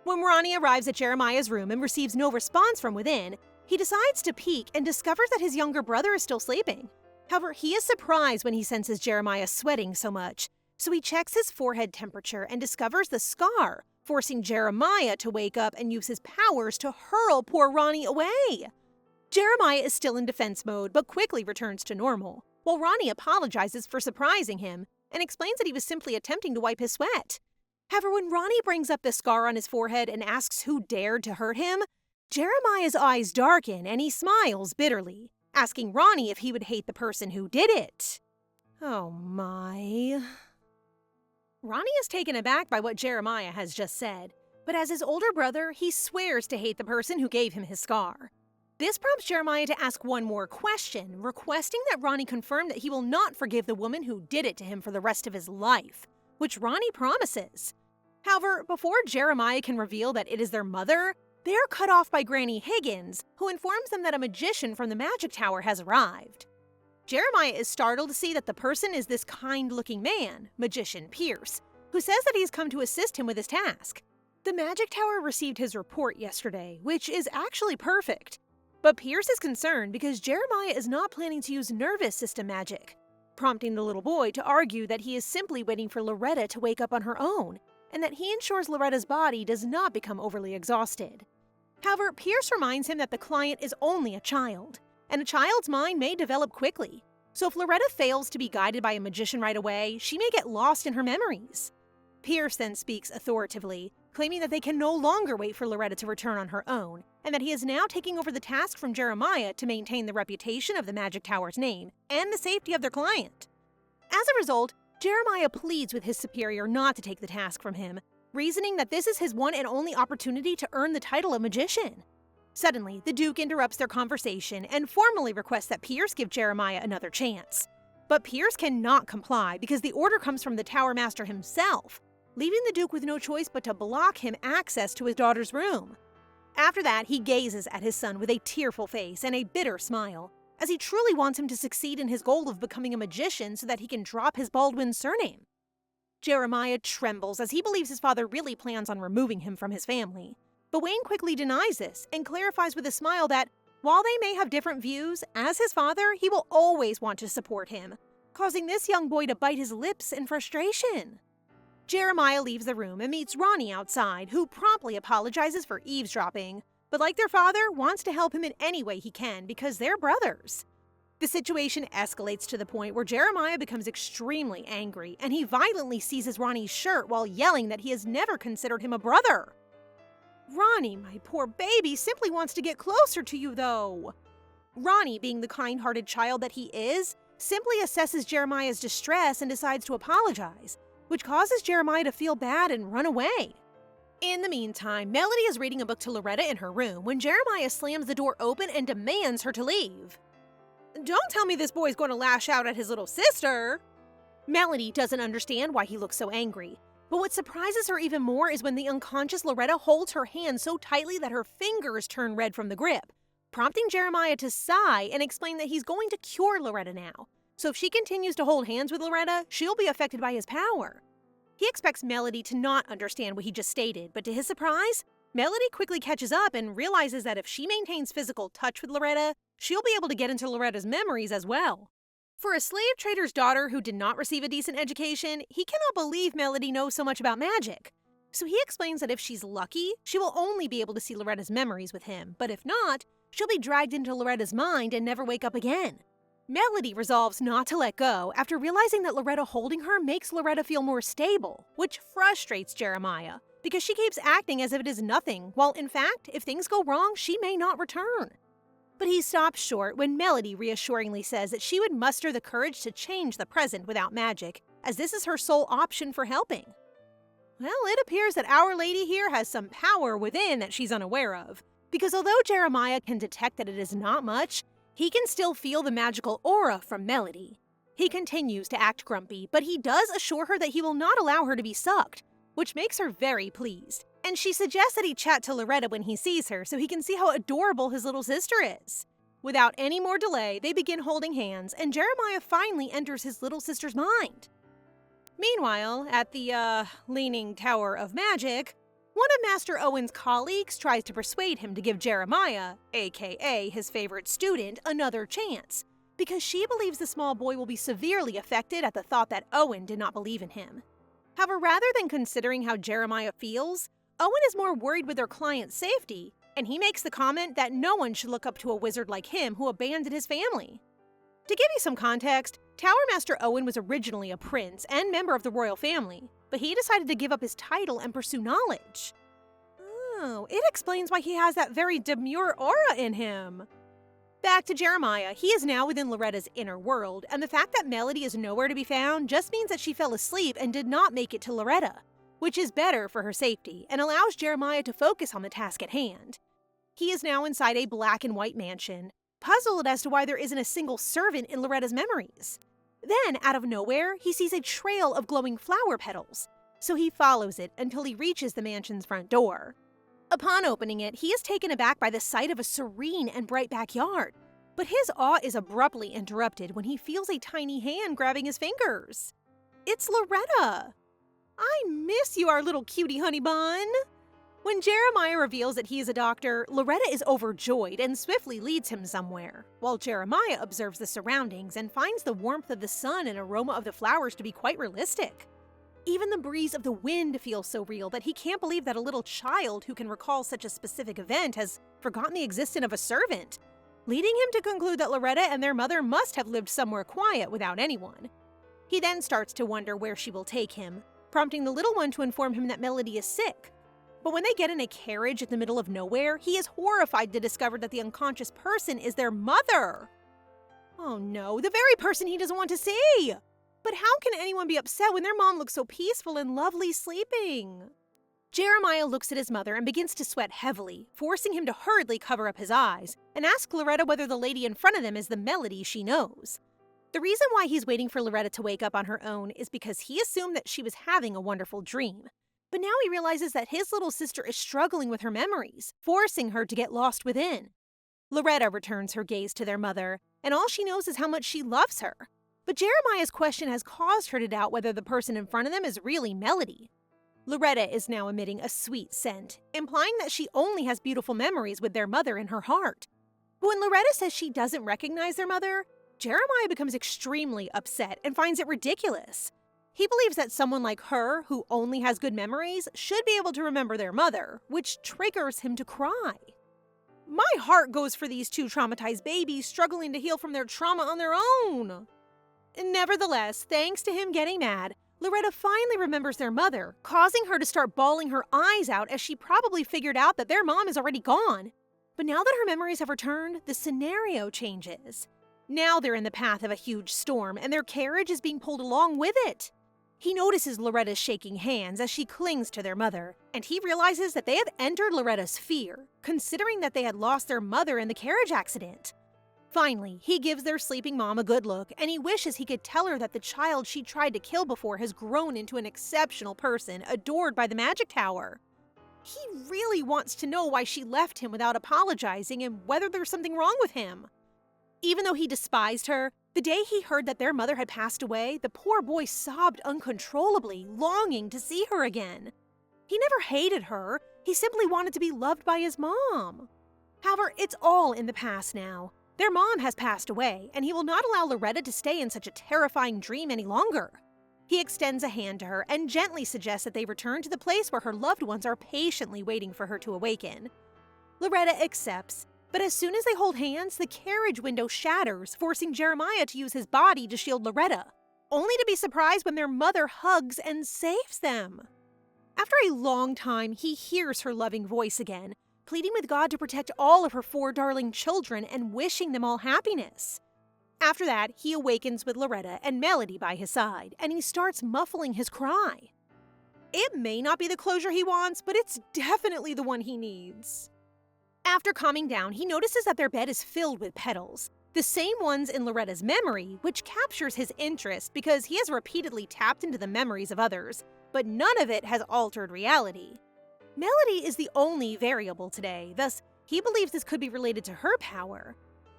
When Ronnie arrives at Jeremiah's room and receives no response from within, he decides to peek and discovers that his younger brother is still sleeping. However, he is surprised when he senses Jeremiah sweating so much, so he checks his forehead temperature and discovers the scar, forcing Jeremiah to wake up and use his powers to hurl poor Ronnie away. Jeremiah is still in defense mode, but quickly returns to normal, while Ronnie apologizes for surprising him and explains that he was simply attempting to wipe his sweat. However, when Ronnie brings up the scar on his forehead and asks who dared to hurt him, Jeremiah's eyes darken and he smiles bitterly, asking Ronnie if he would hate the person who did it. Oh my. Ronnie is taken aback by what Jeremiah has just said, but as his older brother, he swears to hate the person who gave him his scar. This prompts Jeremiah to ask one more question, requesting that Ronnie confirm that he will not forgive the woman who did it to him for the rest of his life, which Ronnie promises. However, before Jeremiah can reveal that it is their mother, they are cut off by Granny Higgins, who informs them that a magician from the Magic Tower has arrived. Jeremiah is startled to see that the person is this kind-looking man, Magician Pierce, who says that he's come to assist him with his task. The Magic Tower received his report yesterday, which is actually perfect. But Pierce is concerned because Jeremiah is not planning to use nervous system magic, prompting the little boy to argue that he is simply waiting for Loretta to wake up on her own, and that he ensures Loretta's body does not become overly exhausted. However, Pierce reminds him that the client is only a child, and a child's mind may develop quickly. So if Loretta fails to be guided by a magician right away, she may get lost in her memories. Pierce then speaks authoritatively, claiming that they can no longer wait for Loretta to return on her own, and that he is now taking over the task from Jeremiah to maintain the reputation of the Magic Tower's name and the safety of their client. As a result, Jeremiah pleads with his superior not to take the task from him, reasoning that this is his one and only opportunity to earn the title of magician. Suddenly, the Duke interrupts their conversation and formally requests that Pierce give Jeremiah another chance. But Pierce cannot comply because the order comes from the Tower Master himself, leaving the Duke with no choice but to block him access to his daughter's room. After that, he gazes at his son with a tearful face and a bitter smile, as he truly wants him to succeed in his goal of becoming a magician so that he can drop his Baldwin surname. Jeremiah trembles as he believes his father really plans on removing him from his family. But Wayne quickly denies this and clarifies with a smile that, while they may have different views, as his father, he will always want to support him, causing this young boy to bite his lips in frustration. Jeremiah leaves the room and meets Ronnie outside, who promptly apologizes for eavesdropping, but like their father, wants to help him in any way he can because they're brothers. The situation escalates to the point where Jeremiah becomes extremely angry, and he violently seizes Ronnie's shirt while yelling that he has never considered him a brother. Ronnie, my poor baby, simply wants to get closer to you, though. Ronnie, being the kind-hearted child that he is, simply assesses Jeremiah's distress and decides to apologize, which causes Jeremiah to feel bad and run away. In the meantime, Melody is reading a book to Loretta in her room when Jeremiah slams the door open and demands her to leave. Don't tell me this boy's going to lash out at his little sister. Melody doesn't understand why he looks so angry, but what surprises her even more is when the unconscious Loretta holds her hand so tightly that her fingers turn red from the grip, prompting Jeremiah to sigh and explain that he's going to cure Loretta now. So if she continues to hold hands with Loretta, she'll be affected by his power. He expects Melody to not understand what he just stated, but to his surprise, Melody quickly catches up and realizes that if she maintains physical touch with Loretta, she'll be able to get into Loretta's memories as well. For a slave trader's daughter who did not receive a decent education, he cannot believe Melody knows so much about magic. So he explains that if she's lucky, she will only be able to see Loretta's memories with him, but if not, she'll be dragged into Loretta's mind and never wake up again. Melody resolves not to let go after realizing that Loretta holding her makes Loretta feel more stable, which frustrates Jeremiah because she keeps acting as if it is nothing, while in fact, if things go wrong, she may not return. But he stops short when Melody reassuringly says that she would muster the courage to change the present without magic, as this is her sole option for helping. Well, it appears that Our Lady here has some power within that she's unaware of, because although Jeremiah can detect that it is not much, he can still feel the magical aura from Melody. He continues to act grumpy, but he does assure her that he will not allow her to be sucked, which makes her very pleased. And she suggests that he chat to Loretta when he sees her so he can see how adorable his little sister is. Without any more delay, they begin holding hands, and Jeremiah finally enters his little sister's mind. Meanwhile, at the, Leaning Tower of Magic, one of Master Owen's colleagues tries to persuade him to give Jeremiah, aka his favorite student, another chance, because she believes the small boy will be severely affected at the thought that Owen did not believe in him. However, rather than considering how Jeremiah feels, Owen is more worried with their client's safety, and he makes the comment that no one should look up to a wizard like him who abandoned his family. To give you some context, Tower Master Owen was originally a prince and member of the royal family, but he decided to give up his title and pursue knowledge. Oh, it explains why he has that very demure aura in him. Back to Jeremiah, he is now within Loretta's inner world, and the fact that Melody is nowhere to be found just means that she fell asleep and did not make it to Loretta, which is better for her safety and allows Jeremiah to focus on the task at hand. He is now inside a black and white mansion, puzzled as to why there isn't a single servant in Loretta's memories. Then, out of nowhere, he sees a trail of glowing flower petals, so he follows it until he reaches the mansion's front door. Upon opening it, he is taken aback by the sight of a serene and bright backyard, but his awe is abruptly interrupted when he feels a tiny hand grabbing his fingers. It's Loretta! I miss you, our little cutie honey bun! When Jeremiah reveals that he is a doctor, Loretta is overjoyed and swiftly leads him somewhere, while Jeremiah observes the surroundings and finds the warmth of the sun and aroma of the flowers to be quite realistic. Even the breeze of the wind feels so real that he can't believe that a little child who can recall such a specific event has forgotten the existence of a servant, leading him to conclude that Loretta and their mother must have lived somewhere quiet without anyone. He then starts to wonder where she will take him, prompting the little one to inform him that Melody is sick. But when they get in a carriage in the middle of nowhere, he is horrified to discover that the unconscious person is their mother. Oh no, the very person he doesn't want to see! But how can anyone be upset when their mom looks so peaceful and lovely sleeping? Jeremiah looks at his mother and begins to sweat heavily, forcing him to hurriedly cover up his eyes, and ask Loretta whether the lady in front of them is the Melody she knows. The reason why he's waiting for Loretta to wake up on her own is because he assumed that she was having a wonderful dream. But now he realizes that his little sister is struggling with her memories, forcing her to get lost within. Loretta returns her gaze to their mother, and all she knows is how much she loves her. But Jeremiah's question has caused her to doubt whether the person in front of them is really Melody. Loretta is now emitting a sweet scent, implying that she only has beautiful memories with their mother in her heart. But when Loretta says she doesn't recognize their mother, Jeremiah becomes extremely upset and finds it ridiculous. He believes that someone like her, who only has good memories, should be able to remember their mother, which triggers him to cry. My heart goes for these two traumatized babies struggling to heal from their trauma on their own. Nevertheless, thanks to him getting mad, Loretta finally remembers their mother, causing her to start bawling her eyes out as she probably figured out that their mom is already gone. But now that her memories have returned, the scenario changes. Now they're in the path of a huge storm, and their carriage is being pulled along with it. He notices Loretta's shaking hands as she clings to their mother, and he realizes that they have entered Loretta's fear, considering that they had lost their mother in the carriage accident. Finally, he gives their sleeping mom a good look, and he wishes he could tell her that the child she tried to kill before has grown into an exceptional person adored by the Magic Tower. He really wants to know why she left him without apologizing and whether there's something wrong with him. Even though he despised her, the day he heard that their mother had passed away, the poor boy sobbed uncontrollably, longing to see her again. He never hated her, he simply wanted to be loved by his mom. However, it's all in the past now. Their mom has passed away, and he will not allow Loretta to stay in such a terrifying dream any longer. He extends a hand to her and gently suggests that they return to the place where her loved ones are patiently waiting for her to awaken. Loretta accepts, but as soon as they hold hands, the carriage window shatters, forcing Jeremiah to use his body to shield Loretta, only to be surprised when their mother hugs and saves them. After a long time, he hears her loving voice again, pleading with God to protect all of her 4 darling children and wishing them all happiness. After that, he awakens with Loretta and Melody by his side, and he starts muffling his cry. It may not be the closure he wants, but it's definitely the one he needs. After calming down, he notices that their bed is filled with petals, the same ones in Loretta's memory, which captures his interest because he has repeatedly tapped into the memories of others, but none of it has altered reality. Melody is the only variable today, thus he believes this could be related to her power.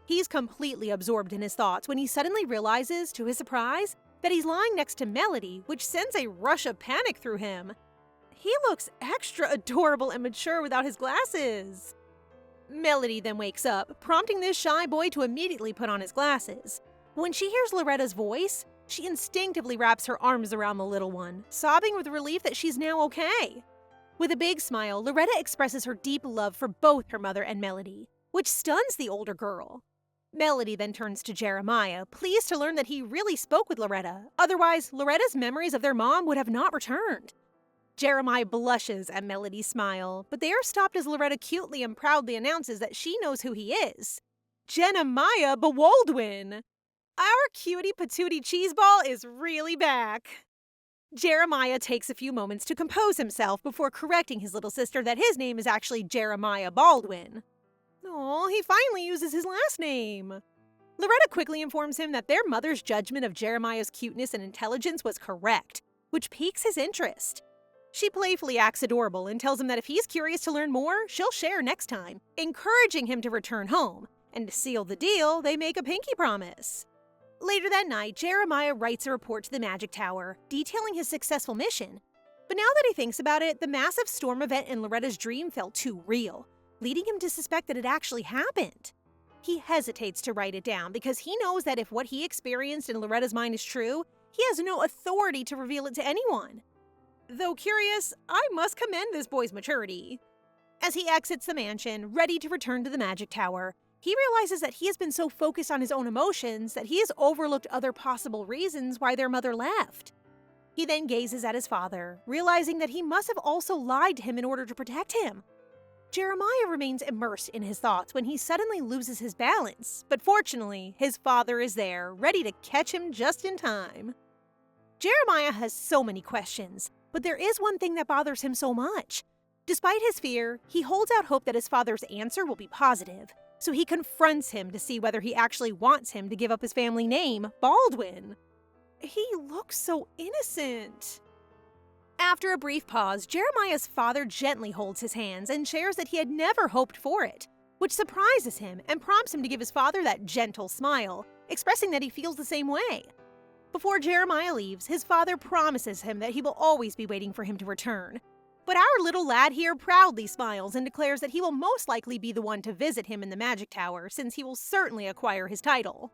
He's completely absorbed in his thoughts when he suddenly realizes, to his surprise, that he's lying next to Melody, which sends a rush of panic through him. He looks extra adorable and mature without his glasses. Melody then wakes up, prompting this shy boy to immediately put on his glasses. When she hears Loretta's voice, she instinctively wraps her arms around the little one, sobbing with relief that she's now okay. With a big smile, Loretta expresses her deep love for both her mother and Melody, which stuns the older girl. Melody then turns to Jeremiah, pleased to learn that he really spoke with Loretta, otherwise Loretta's memories of their mom would have not returned. Jeremiah blushes at Melody's smile, but they are stopped as Loretta cutely and proudly announces that she knows who he is. Jeremiah Baldwin! Our cutie patootie cheeseball is really back. Jeremiah takes a few moments to compose himself before correcting his little sister that his name is actually Jeremiah Baldwin. Aw, he finally uses his last name. Loretta quickly informs him that their mother's judgment of Jeremiah's cuteness and intelligence was correct, which piques his interest. She playfully acts adorable and tells him that if he's curious to learn more, she'll share next time, encouraging him to return home, and to seal the deal, they make a pinky promise. Later that night, Jeremiah writes a report to the Magic Tower, detailing his successful mission. But now that he thinks about it, the massive storm event in Loretta's dream felt too real, leading him to suspect that it actually happened. He hesitates to write it down because he knows that if what he experienced in Loretta's mind is true, he has no authority to reveal it to anyone. Though curious, I must commend this boy's maturity. As he exits the mansion, ready to return to the Magic Tower, he realizes that he has been so focused on his own emotions that he has overlooked other possible reasons why their mother left. He then gazes at his father, realizing that he must have also lied to him in order to protect him. Jeremiah remains immersed in his thoughts when he suddenly loses his balance, but fortunately, his father is there, ready to catch him just in time. Jeremiah has so many questions, but there is one thing that bothers him so much. Despite his fear, he holds out hope that his father's answer will be positive, so he confronts him to see whether he actually wants him to give up his family name, Baldwin. He looks so innocent. After a brief pause, Jeremiah's father gently holds his hands and shares that he had never hoped for it, which surprises him and prompts him to give his father that gentle smile, expressing that he feels the same way. Before Jeremiah leaves, his father promises him that he will always be waiting for him to return. But our little lad here proudly smiles and declares that he will most likely be the one to visit him in the Magic Tower, since he will certainly acquire his title.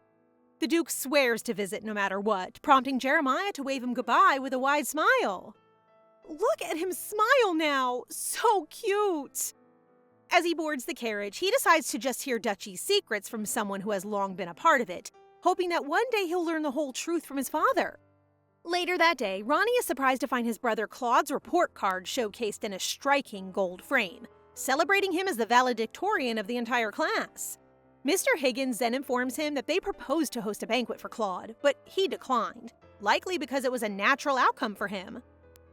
The Duke swears to visit no matter what, prompting Jeremiah to wave him goodbye with a wide smile. Look at him smile now! So cute! As he boards the carriage, he decides to just hear Dutchie's secrets from someone who has long been a part of it, hoping that one day he'll learn the whole truth from his father. Later that day, Ronnie is surprised to find his brother Claude's report card showcased in a striking gold frame, celebrating him as the valedictorian of the entire class. Mr. Higgins then informs him that they proposed to host a banquet for Claude, but he declined, likely because it was a natural outcome for him.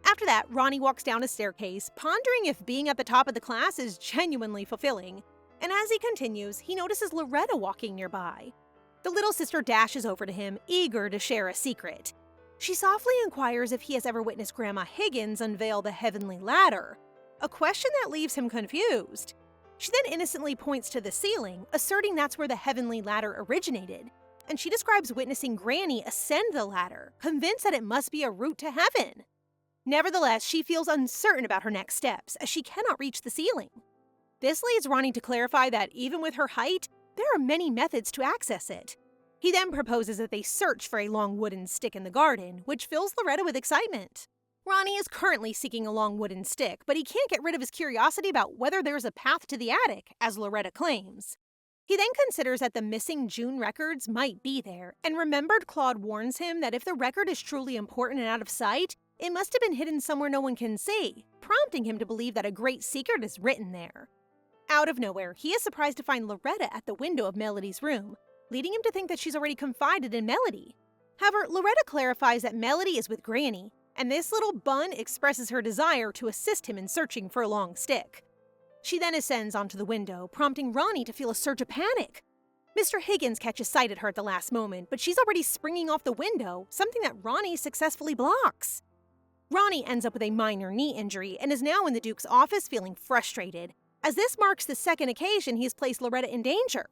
After that, Ronnie walks down a staircase, pondering if being at the top of the class is genuinely fulfilling. And as he continues, he notices Loretta walking nearby. The little sister dashes over to him, eager to share a secret. She softly inquires if he has ever witnessed Grandma Higgins unveil the heavenly ladder, a question that leaves him confused. She then innocently points to the ceiling, asserting that's where the heavenly ladder originated, and she describes witnessing Granny ascend the ladder, convinced that it must be a route to heaven. Nevertheless, she feels uncertain about her next steps, as she cannot reach the ceiling. This leads Ronnie to clarify that even with her height, there are many methods to access it. He then proposes that they search for a long wooden stick in the garden, which fills Loretta with excitement. Ronnie is currently seeking a long wooden stick, but he can't get rid of his curiosity about whether there's a path to the attic, as Loretta claims. He then considers that the missing June records might be there, and remembered Claude warns him that if the record is truly important and out of sight, it must have been hidden somewhere no one can see, prompting him to believe that a great secret is written there. Out of nowhere, he is surprised to find Loretta at the window of Melody's room, leading him to think that she's already confided in Melody. However, Loretta clarifies that Melody is with Granny, and this little bun expresses her desire to assist him in searching for a long stick. She then ascends onto the window, prompting Ronnie to feel a surge of panic. Mr. Higgins catches sight at her at the last moment, but she's already springing off the window, something that Ronnie successfully blocks. Ronnie ends up with a minor knee injury and is now in the Duke's office feeling frustrated, as this marks the second occasion he's placed Loretta in danger.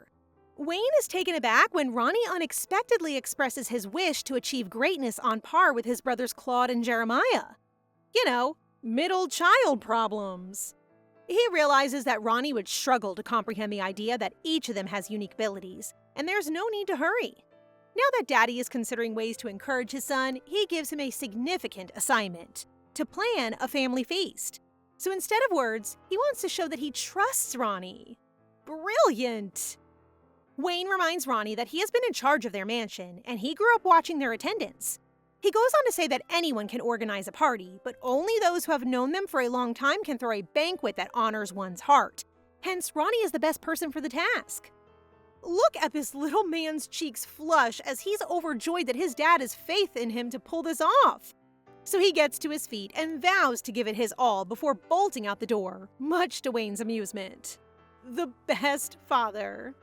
Wayne is taken aback when Ronnie unexpectedly expresses his wish to achieve greatness on par with his brothers Claude and Jeremiah. You know, middle child problems. He realizes that Ronnie would struggle to comprehend the idea that each of them has unique abilities, and there's no need to hurry. Now that Daddy is considering ways to encourage his son, he gives him a significant assignment: to plan a family feast. So instead of words, he wants to show that he trusts Ronnie. Brilliant! Wayne reminds Ronnie that he has been in charge of their mansion, and he grew up watching their attendance. He goes on to say that anyone can organize a party, but only those who have known them for a long time can throw a banquet that honors one's heart. Hence, Ronnie is the best person for the task. Look at this little man's cheeks flush as he's overjoyed that his dad has faith in him to pull this off. So he gets to his feet and vows to give it his all before bolting out the door, much to Wayne's amusement. The best father.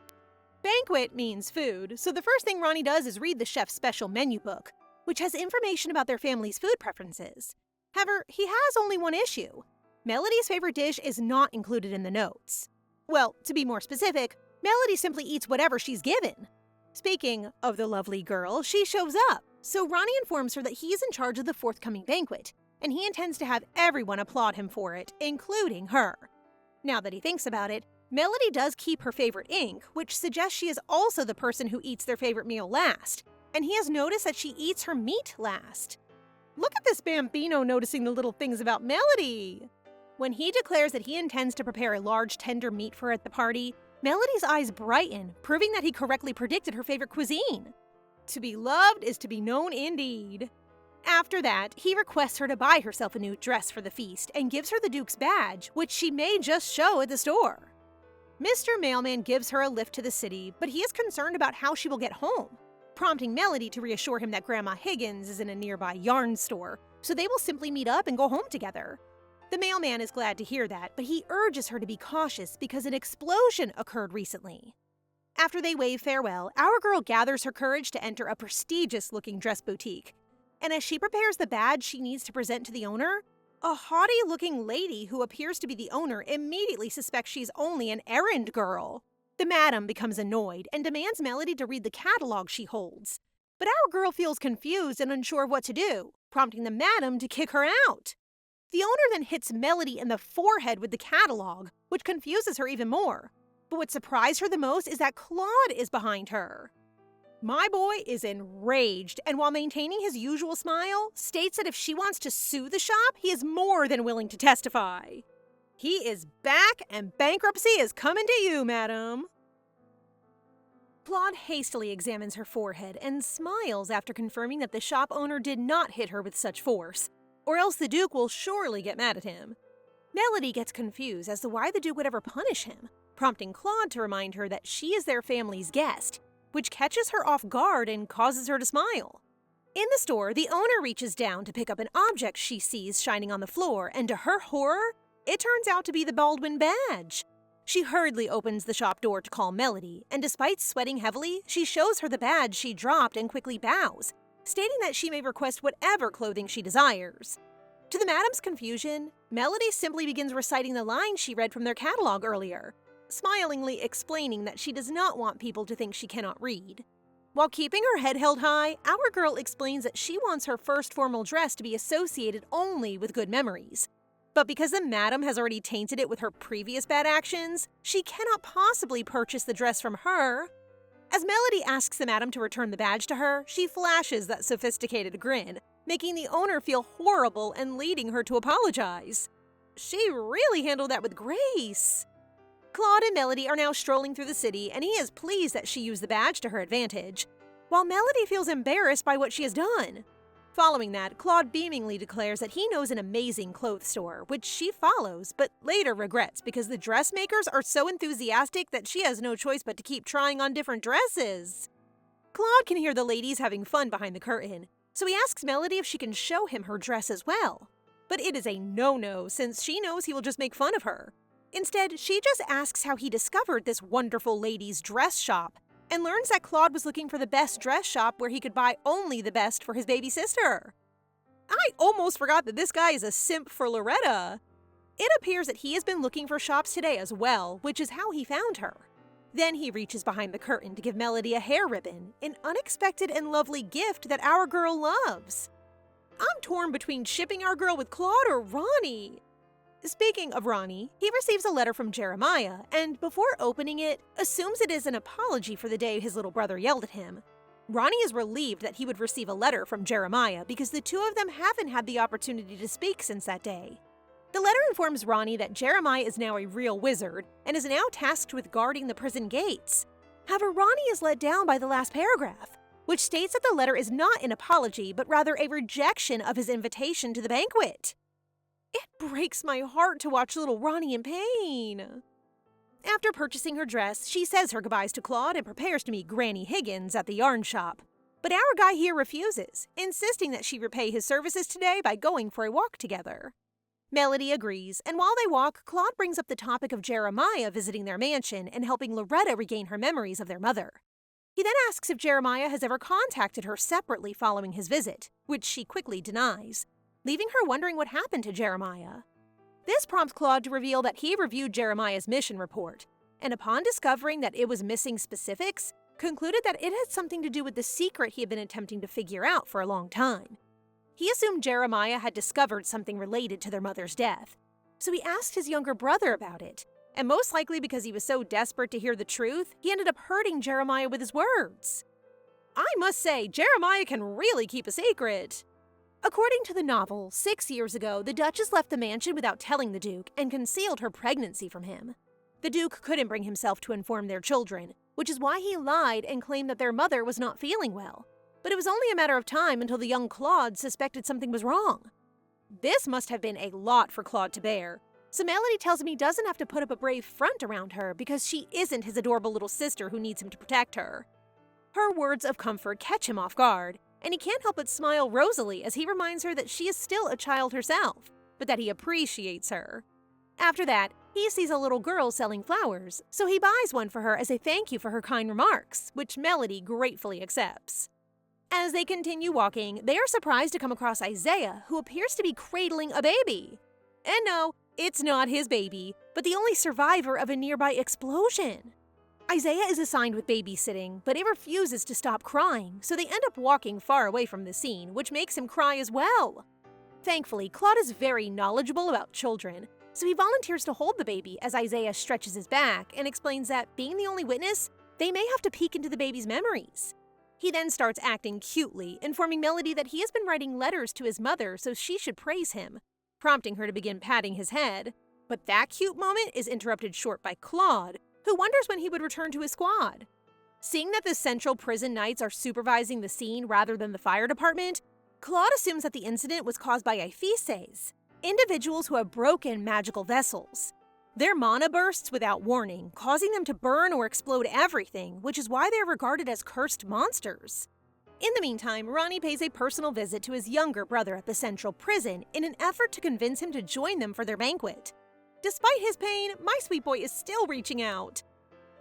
Banquet means food, so the first thing Ronnie does is read the chef's special menu book, which has information about their family's food preferences. However, he has only one issue. Melody's favorite dish is not included in the notes. Well, to be more specific, Melody simply eats whatever she's given. Speaking of the lovely girl, she shows up, so Ronnie informs her that he is in charge of the forthcoming banquet, and he intends to have everyone applaud him for it, including her. Now that he thinks about it, Melody does keep her favorite ink, which suggests she is also the person who eats their favorite meal last, and he has noticed that she eats her meat last. Look at this bambino noticing the little things about Melody! When he declares that he intends to prepare a large tender meat for her at the party, Melody's eyes brighten, proving that he correctly predicted her favorite cuisine. To be loved is to be known indeed. After that, he requests her to buy herself a new dress for the feast and gives her the Duke's badge, which she may just show at the store. Mr. Mailman gives her a lift to the city, but he is concerned about how she will get home, prompting Melody to reassure him that Grandma Higgins is in a nearby yarn store, so they will simply meet up and go home together. The mailman is glad to hear that, but he urges her to be cautious because an explosion occurred recently. After they wave farewell, our girl gathers her courage to enter a prestigious-looking dress boutique, and as she prepares the badge she needs to present to the owner, a haughty-looking lady who appears to be the owner immediately suspects she's only an errand girl. The madam becomes annoyed and demands Melody to read the catalog she holds, but our girl feels confused and unsure of what to do, prompting the madam to kick her out. The owner then hits Melody in the forehead with the catalog, which confuses her even more. But what surprised her the most is that Claude is behind her. My boy is enraged, and while maintaining his usual smile, states that if she wants to sue the shop, he is more than willing to testify. He is back, and bankruptcy is coming to you, madam. Claude hastily examines her forehead and smiles after confirming that the shop owner did not hit her with such force, or else the Duke will surely get mad at him. Melody gets confused as to why the Duke would ever punish him, prompting Claude to remind her that she is their family's guest, which catches her off guard and causes her to smile. In the store, the owner reaches down to pick up an object she sees shining on the floor, and to her horror, it turns out to be the Baldwin badge. She hurriedly opens the shop door to call Melody, and despite sweating heavily, she shows her the badge she dropped and quickly bows, stating that she may request whatever clothing she desires. To the madam's confusion, Melody simply begins reciting the lines she read from their catalog earlier, smilingly explaining that she does not want people to think she cannot read. While keeping her head held high, our girl explains that she wants her first formal dress to be associated only with good memories. But because the madam has already tainted it with her previous bad actions, she cannot possibly purchase the dress from her. As Melody asks the madam to return the badge to her, she flashes that sophisticated grin, making the owner feel horrible and leading her to apologize. She really handled that with grace. Claude and Melody are now strolling through the city, and he is pleased that she used the badge to her advantage, while Melody feels embarrassed by what she has done. Following that, Claude beamingly declares that he knows an amazing clothes store, which she follows, but later regrets because the dressmakers are so enthusiastic that she has no choice but to keep trying on different dresses. Claude can hear the ladies having fun behind the curtain, so he asks Melody if she can show him her dress as well. But it is a no-no, since she knows he will just make fun of her. Instead, she just asks how he discovered this wonderful ladies' dress shop, and learns that Claude was looking for the best dress shop where he could buy only the best for his baby sister. I almost forgot that this guy is a simp for Loretta. It appears that he has been looking for shops today as well, which is how he found her. Then he reaches behind the curtain to give Melody a hair ribbon, an unexpected and lovely gift that our girl loves. I'm torn between shipping our girl with Claude or Ronnie. Speaking of Ronnie, he receives a letter from Jeremiah, and before opening it, assumes it is an apology for the day his little brother yelled at him. Ronnie is relieved that he would receive a letter from Jeremiah because the two of them haven't had the opportunity to speak since that day. The letter informs Ronnie that Jeremiah is now a real wizard and is now tasked with guarding the prison gates. However, Ronnie is let down by the last paragraph, which states that the letter is not an apology but rather a rejection of his invitation to the banquet. It breaks my heart to watch little Ronnie in pain. After purchasing her dress, she says her goodbyes to Claude and prepares to meet Granny Higgins at the yarn shop. But our guy here refuses, insisting that she repay his services today by going for a walk together. Melody agrees, and while they walk, Claude brings up the topic of Jeremiah visiting their mansion and helping Loretta regain her memories of their mother. He then asks if Jeremiah has ever contacted her separately following his visit, which she quickly denies, leaving her wondering what happened to Jeremiah. This prompts Claude to reveal that he reviewed Jeremiah's mission report, and upon discovering that it was missing specifics, concluded that it had something to do with the secret he had been attempting to figure out for a long time. He assumed Jeremiah had discovered something related to their mother's death, so he asked his younger brother about it, and most likely because he was so desperate to hear the truth, he ended up hurting Jeremiah with his words. I must say, Jeremiah can really keep a secret. According to the novel, 6 years ago, the Duchess left the mansion without telling the Duke and concealed her pregnancy from him. The Duke couldn't bring himself to inform their children, which is why he lied and claimed that their mother was not feeling well. But it was only a matter of time until the young Claude suspected something was wrong. This must have been a lot for Claude to bear, so Melody tells him he doesn't have to put up a brave front around her because she isn't his adorable little sister who needs him to protect her. Her words of comfort catch him off guard, and he can't help but smile rosily as he reminds her that she is still a child herself, but that he appreciates her. After that, he sees a little girl selling flowers, so he buys one for her as a thank you for her kind remarks, which Melody gratefully accepts. As they continue walking, they are surprised to come across Isaiah, who appears to be cradling a baby. And no, it's not his baby, but the only survivor of a nearby explosion. Isaiah is assigned with babysitting, but it refuses to stop crying, so they end up walking far away from the scene, which makes him cry as well. Thankfully, Claude is very knowledgeable about children, so he volunteers to hold the baby as Isaiah stretches his back and explains that, being the only witness, they may have to peek into the baby's memories. He then starts acting cutely, informing Melody that he has been writing letters to his mother so she should praise him, prompting her to begin patting his head. But that cute moment is interrupted short by Claude, who wonders when he would return to his squad. Seeing that the Central Prison Knights are supervising the scene rather than the fire department, Claude assumes that the incident was caused by Iphices, individuals who have broken magical vessels. Their mana bursts without warning, causing them to burn or explode everything, which is why they are regarded as cursed monsters. In the meantime, Ronnie pays a personal visit to his younger brother at the Central Prison in an effort to convince him to join them for their banquet. Despite his pain, my sweet boy is still reaching out.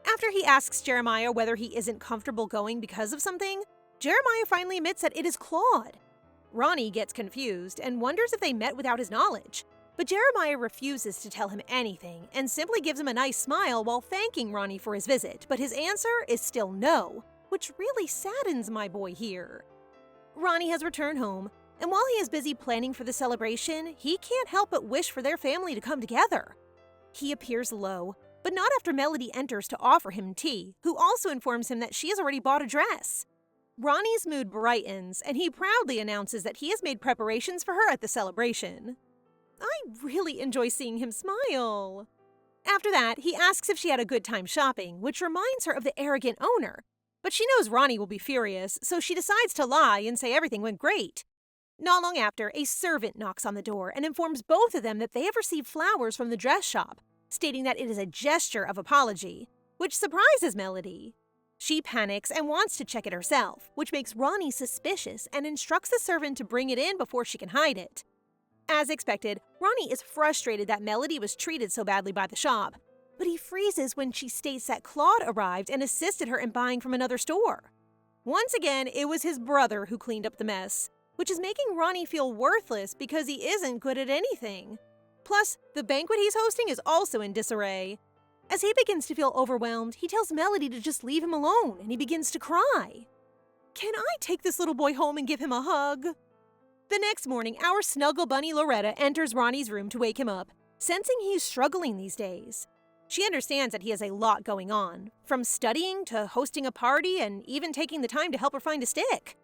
After he asks Jeremiah whether he isn't comfortable going because of something, Jeremiah finally admits that it is Claude. Ronnie gets confused and wonders if they met without his knowledge, but Jeremiah refuses to tell him anything and simply gives him a nice smile while thanking Ronnie for his visit, but his answer is still no, which really saddens my boy here. Ronnie has returned home, and while he is busy planning for the celebration, he can't help but wish for their family to come together. He appears low, but not after Melody enters to offer him tea, who also informs him that she has already bought a dress. Ronnie's mood brightens, and he proudly announces that he has made preparations for her at the celebration. I really enjoy seeing him smile. After that, he asks if she had a good time shopping, which reminds her of the arrogant owner. But she knows Ronnie will be furious, so she decides to lie and say everything went great. Not long after, a servant knocks on the door and informs both of them that they have received flowers from the dress shop, stating that it is a gesture of apology, which surprises Melody. She panics and wants to check it herself, which makes Ronnie suspicious and instructs the servant to bring it in before she can hide it. As expected, Ronnie is frustrated that Melody was treated so badly by the shop, but he freezes when she states that Claude arrived and assisted her in buying from another store. Once again, it was his brother who cleaned up the mess, which is making Ronnie feel worthless because he isn't good at anything. Plus, the banquet he's hosting is also in disarray. As he begins to feel overwhelmed, he tells Melody to just leave him alone, and he begins to cry. Can I take this little boy home and give him a hug? The next morning, our snuggle bunny Loretta enters Ronnie's room to wake him up, sensing he's struggling these days. She understands that he has a lot going on, from studying to hosting a party and even taking the time to help her find a stick.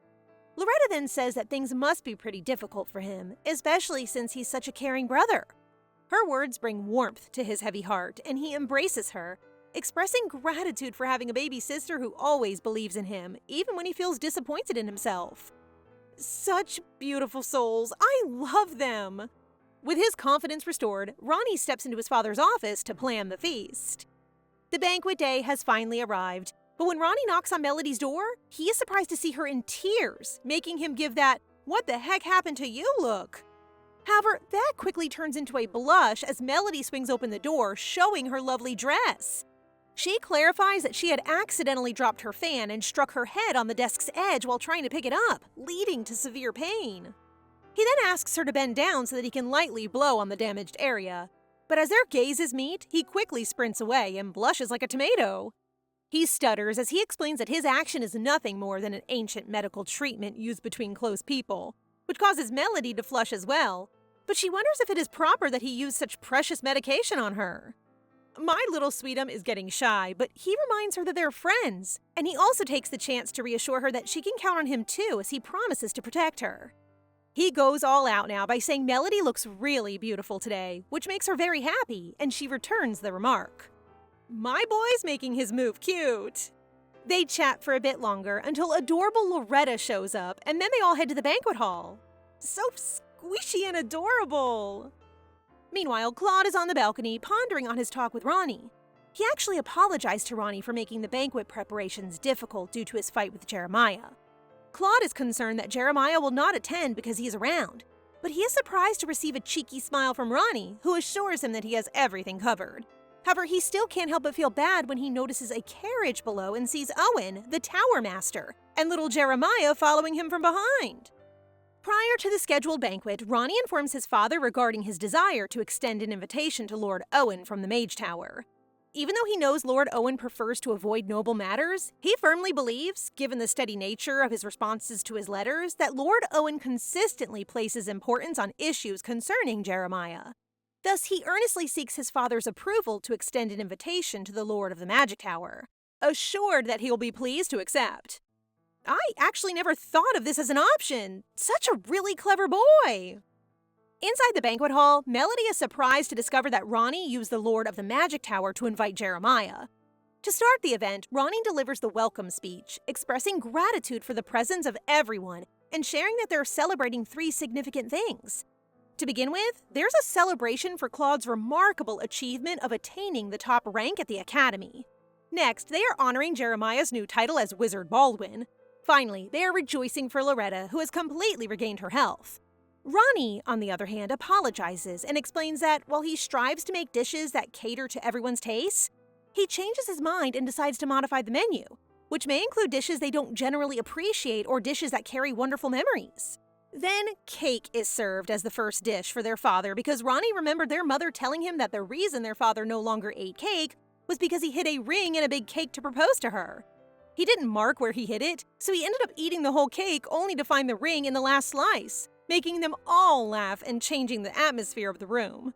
Loretta then says that things must be pretty difficult for him, especially since he's such a caring brother. Her words bring warmth to his heavy heart, and he embraces her, expressing gratitude for having a baby sister who always believes in him, even when he feels disappointed in himself. Such beautiful souls. I love them. With his confidence restored, Ronnie steps into his father's office to plan the feast. The banquet day has finally arrived, but when Ronnie knocks on Melody's door, he is surprised to see her in tears, making him give that "what the heck happened to you" look. However, that quickly turns into a blush as Melody swings open the door, showing her lovely dress. She clarifies that she had accidentally dropped her fan and struck her head on the desk's edge while trying to pick it up, leading to severe pain. He then asks her to bend down so that he can lightly blow on the damaged area. But as their gazes meet, he quickly sprints away and blushes like a tomato. He stutters as he explains that his action is nothing more than an ancient medical treatment used between close people, which causes Melody to flush as well, but she wonders if it is proper that he used such precious medication on her. My little sweetum is getting shy, but he reminds her that they're friends, and he also takes the chance to reassure her that she can count on him too as he promises to protect her. He goes all out now by saying Melody looks really beautiful today, which makes her very happy, and she returns the remark. My boy's making his move cute. They chat for a bit longer until adorable Loretta shows up, and then they all head to the banquet hall. So squishy and adorable. Meanwhile, Claude is on the balcony pondering on his talk with Ronnie. He actually apologized to Ronnie for making the banquet preparations difficult due to his fight with Jeremiah. Claude is concerned that Jeremiah will not attend because he is around, but he is surprised to receive a cheeky smile from Ronnie, who assures him that he has everything covered. However, he still can't help but feel bad when he notices a carriage below and sees Owen, the Tower Master, and little Jeremiah following him from behind. Prior to the scheduled banquet, Ronnie informs his father regarding his desire to extend an invitation to Lord Owen from the Mage Tower. Even though he knows Lord Owen prefers to avoid noble matters, he firmly believes, given the steady nature of his responses to his letters, that Lord Owen consistently places importance on issues concerning Jeremiah. Thus, he earnestly seeks his father's approval to extend an invitation to the Lord of the Magic Tower, assured that he will be pleased to accept. I actually never thought of this as an option. Such a really clever boy. Inside the banquet hall, Melody is surprised to discover that Ronnie used the Lord of the Magic Tower to invite Jeremiah. To start the event, Ronnie delivers the welcome speech, expressing gratitude for the presence of everyone and sharing that they're celebrating 3 significant things. To begin with, there's a celebration for Claude's remarkable achievement of attaining the top rank at the Academy. Next, they are honoring Jeremiah's new title as Wizard Baldwin. Finally, they are rejoicing for Loretta, who has completely regained her health. Ronnie, on the other hand, apologizes and explains that while he strives to make dishes that cater to everyone's tastes, he changes his mind and decides to modify the menu, which may include dishes they don't generally appreciate or dishes that carry wonderful memories. Then, cake is served as the first dish for their father because Ronnie remembered their mother telling him that the reason their father no longer ate cake was because he hid a ring in a big cake to propose to her. He didn't mark where he hid it, so he ended up eating the whole cake only to find the ring in the last slice, making them all laugh and changing the atmosphere of the room.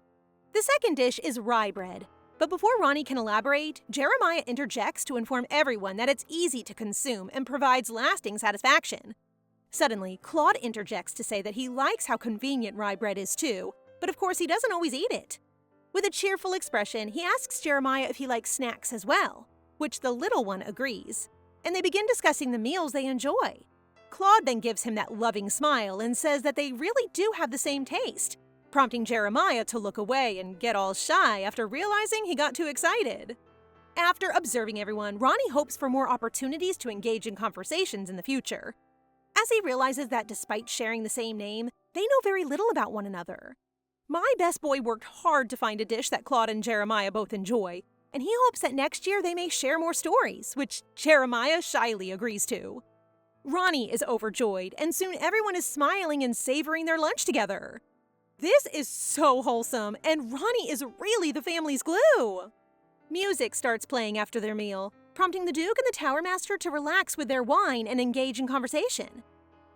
The second dish is rye bread, but before Ronnie can elaborate, Jeremiah interjects to inform everyone that it's easy to consume and provides lasting satisfaction. Suddenly, Claude interjects to say that he likes how convenient rye bread is too, but of course he doesn't always eat it. With a cheerful expression, he asks Jeremiah if he likes snacks as well, which the little one agrees, and they begin discussing the meals they enjoy. Claude then gives him that loving smile and says that they really do have the same taste, prompting Jeremiah to look away and get all shy after realizing he got too excited. After observing everyone, Ronnie hopes for more opportunities to engage in conversations in the future, as he realizes that despite sharing the same name, they know very little about one another. My best boy worked hard to find a dish that Claude and Jeremiah both enjoy, and he hopes that next year they may share more stories, which Jeremiah shyly agrees to. Ronnie is overjoyed, and soon everyone is smiling and savoring their lunch together. This is so wholesome, and Ronnie is really the family's glue. Music starts playing after their meal, prompting the Duke and the Tower Master to relax with their wine and engage in conversation.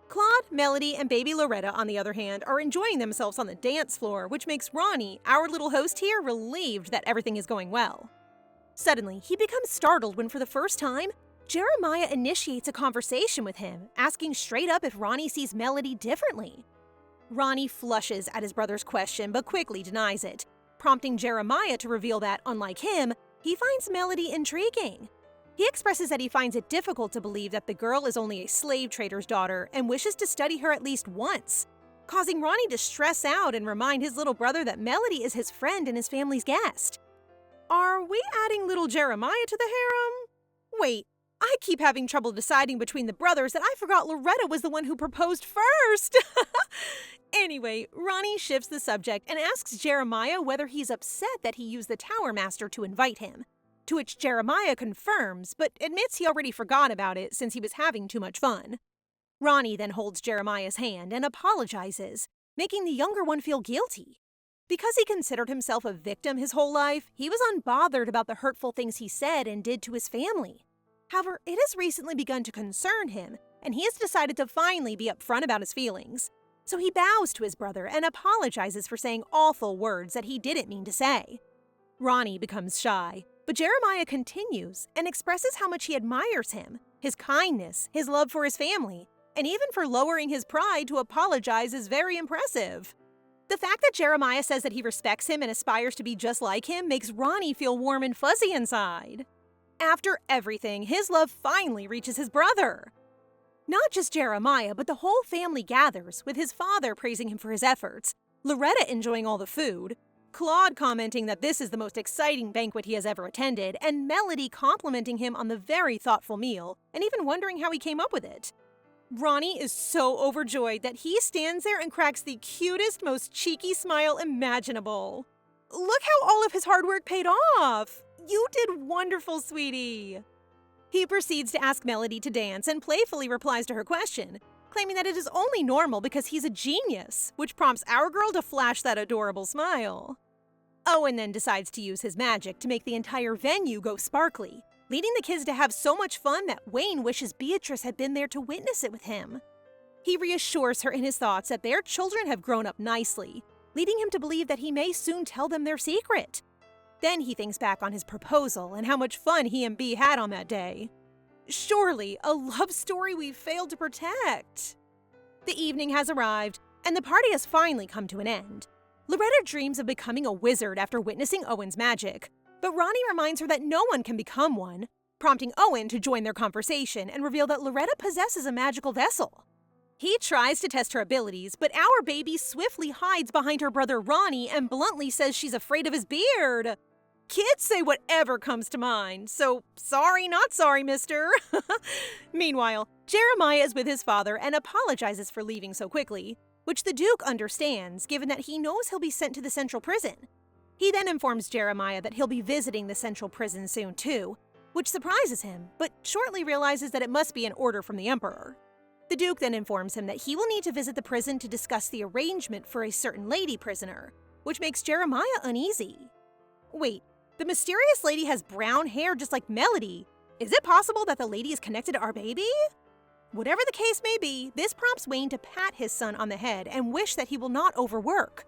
Claude, Melody, and baby Loretta, on the other hand, are enjoying themselves on the dance floor, which makes Ronnie, our little host here, relieved that everything is going well. Suddenly, he becomes startled when for the first time, Jeremiah initiates a conversation with him, asking straight up if Ronnie sees Melody differently. Ronnie flushes at his brother's question but quickly denies it, prompting Jeremiah to reveal that, unlike him, he finds Melody intriguing. He expresses that he finds it difficult to believe that the girl is only a slave trader's daughter and wishes to study her at least once, causing Ronnie to stress out and remind his little brother that Melody is his friend and his family's guest. Are we adding little Jeremiah to the harem? Wait, I keep having trouble deciding between the brothers that I forgot Loretta was the one who proposed first. Anyway, Ronnie shifts the subject and asks Jeremiah whether he's upset that he used the Tower Master to invite him, to which Jeremiah confirms, but admits he already forgot about it since he was having too much fun. Ronnie then holds Jeremiah's hand and apologizes, making the younger one feel guilty. Because he considered himself a victim his whole life, he was unbothered about the hurtful things he said and did to his family. However, it has recently begun to concern him, and he has decided to finally be upfront about his feelings. So he bows to his brother and apologizes for saying awful words that he didn't mean to say. Ronnie becomes shy, but Jeremiah continues and expresses how much he admires him, his kindness, his love for his family, and even for lowering his pride to apologize is very impressive. The fact that Jeremiah says that he respects him and aspires to be just like him makes Ronnie feel warm and fuzzy inside. After everything, his love finally reaches his brother. Not just Jeremiah, but the whole family gathers, with his father praising him for his efforts, Loretta enjoying all the food, Claude commenting that this is the most exciting banquet he has ever attended, and Melody complimenting him on the very thoughtful meal, and even wondering how he came up with it. Ronnie is so overjoyed that he stands there and cracks the cutest, most cheeky smile imaginable. Look how all of his hard work paid off! You did wonderful, sweetie! He proceeds to ask Melody to dance and playfully replies to her question, claiming that it is only normal because he's a genius, which prompts our girl to flash that adorable smile. Owen then decides to use his magic to make the entire venue go sparkly, leading the kids to have so much fun that Wayne wishes Beatrice had been there to witness it with him. He reassures her in his thoughts that their children have grown up nicely, leading him to believe that he may soon tell them their secret. Then he thinks back on his proposal and how much fun he and Bea had on that day. Surely, a love story we failed to protect. The evening has arrived, and the party has finally come to an end. Loretta dreams of becoming a wizard after witnessing Owen's magic, but Ronnie reminds her that no one can become one, prompting Owen to join their conversation and reveal that Loretta possesses a magical vessel. He tries to test her abilities, but our baby swiftly hides behind her brother Ronnie and bluntly says she's afraid of his beard. Kids say whatever comes to mind, so sorry, not sorry, mister. Meanwhile, Jeremiah is with his father and apologizes for leaving so quickly, which the Duke understands given that he knows he'll be sent to the central prison. He then informs Jeremiah that he'll be visiting the central prison soon too, which surprises him, but shortly realizes that it must be an order from the Emperor. The Duke then informs him that he will need to visit the prison to discuss the arrangement for a certain lady prisoner, which makes Jeremiah uneasy. Wait, the mysterious lady has brown hair just like Melody. Is it possible that the lady is connected to our baby? Whatever the case may be, this prompts Wayne to pat his son on the head and wish that he will not overwork.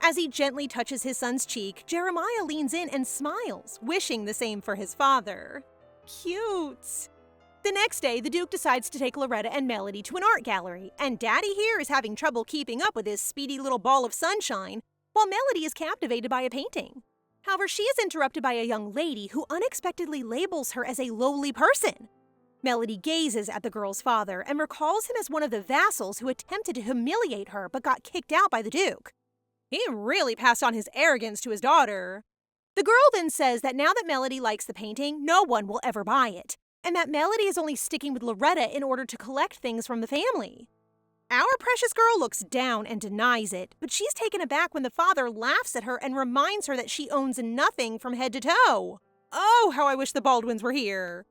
As he gently touches his son's cheek, Jeremiah leans in and smiles, wishing the same for his father. Cute! The next day, the Duke decides to take Loretta and Melody to an art gallery, and Daddy here is having trouble keeping up with his speedy little ball of sunshine, while Melody is captivated by a painting. However, she is interrupted by a young lady who unexpectedly labels her as a lowly person. Melody gazes at the girl's father and recalls him as one of the vassals who attempted to humiliate her but got kicked out by the Duke. He really passed on his arrogance to his daughter. The girl then says that now that Melody likes the painting, no one will ever buy it, and that Melody is only sticking with Loretta in order to collect things from the family. Our precious girl looks down and denies it, but she's taken aback when the father laughs at her and reminds her that she owns nothing from head to toe. Oh, how I wish the Baldwins were here.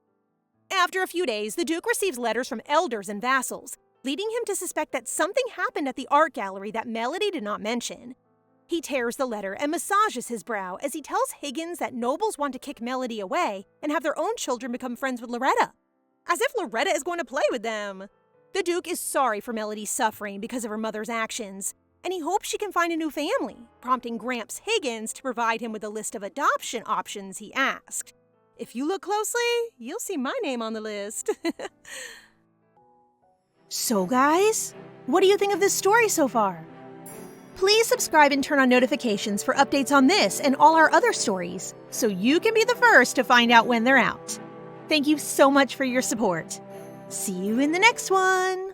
After a few days, the Duke receives letters from elders and vassals, leading him to suspect that something happened at the art gallery that Melody did not mention. He tears the letter and massages his brow as he tells Higgins that nobles want to kick Melody away and have their own children become friends with Loretta, as if Loretta is going to play with them. The Duke is sorry for Melody's suffering because of her mother's actions, and he hopes she can find a new family, prompting Gramps Higgins to provide him with a list of adoption options he asked. If you look closely, you'll see my name on the list. So guys, what do you think of this story so far? Please subscribe and turn on notifications for updates on this and all our other stories, so you can be the first to find out when they're out. Thank you so much for your support. See you in the next one!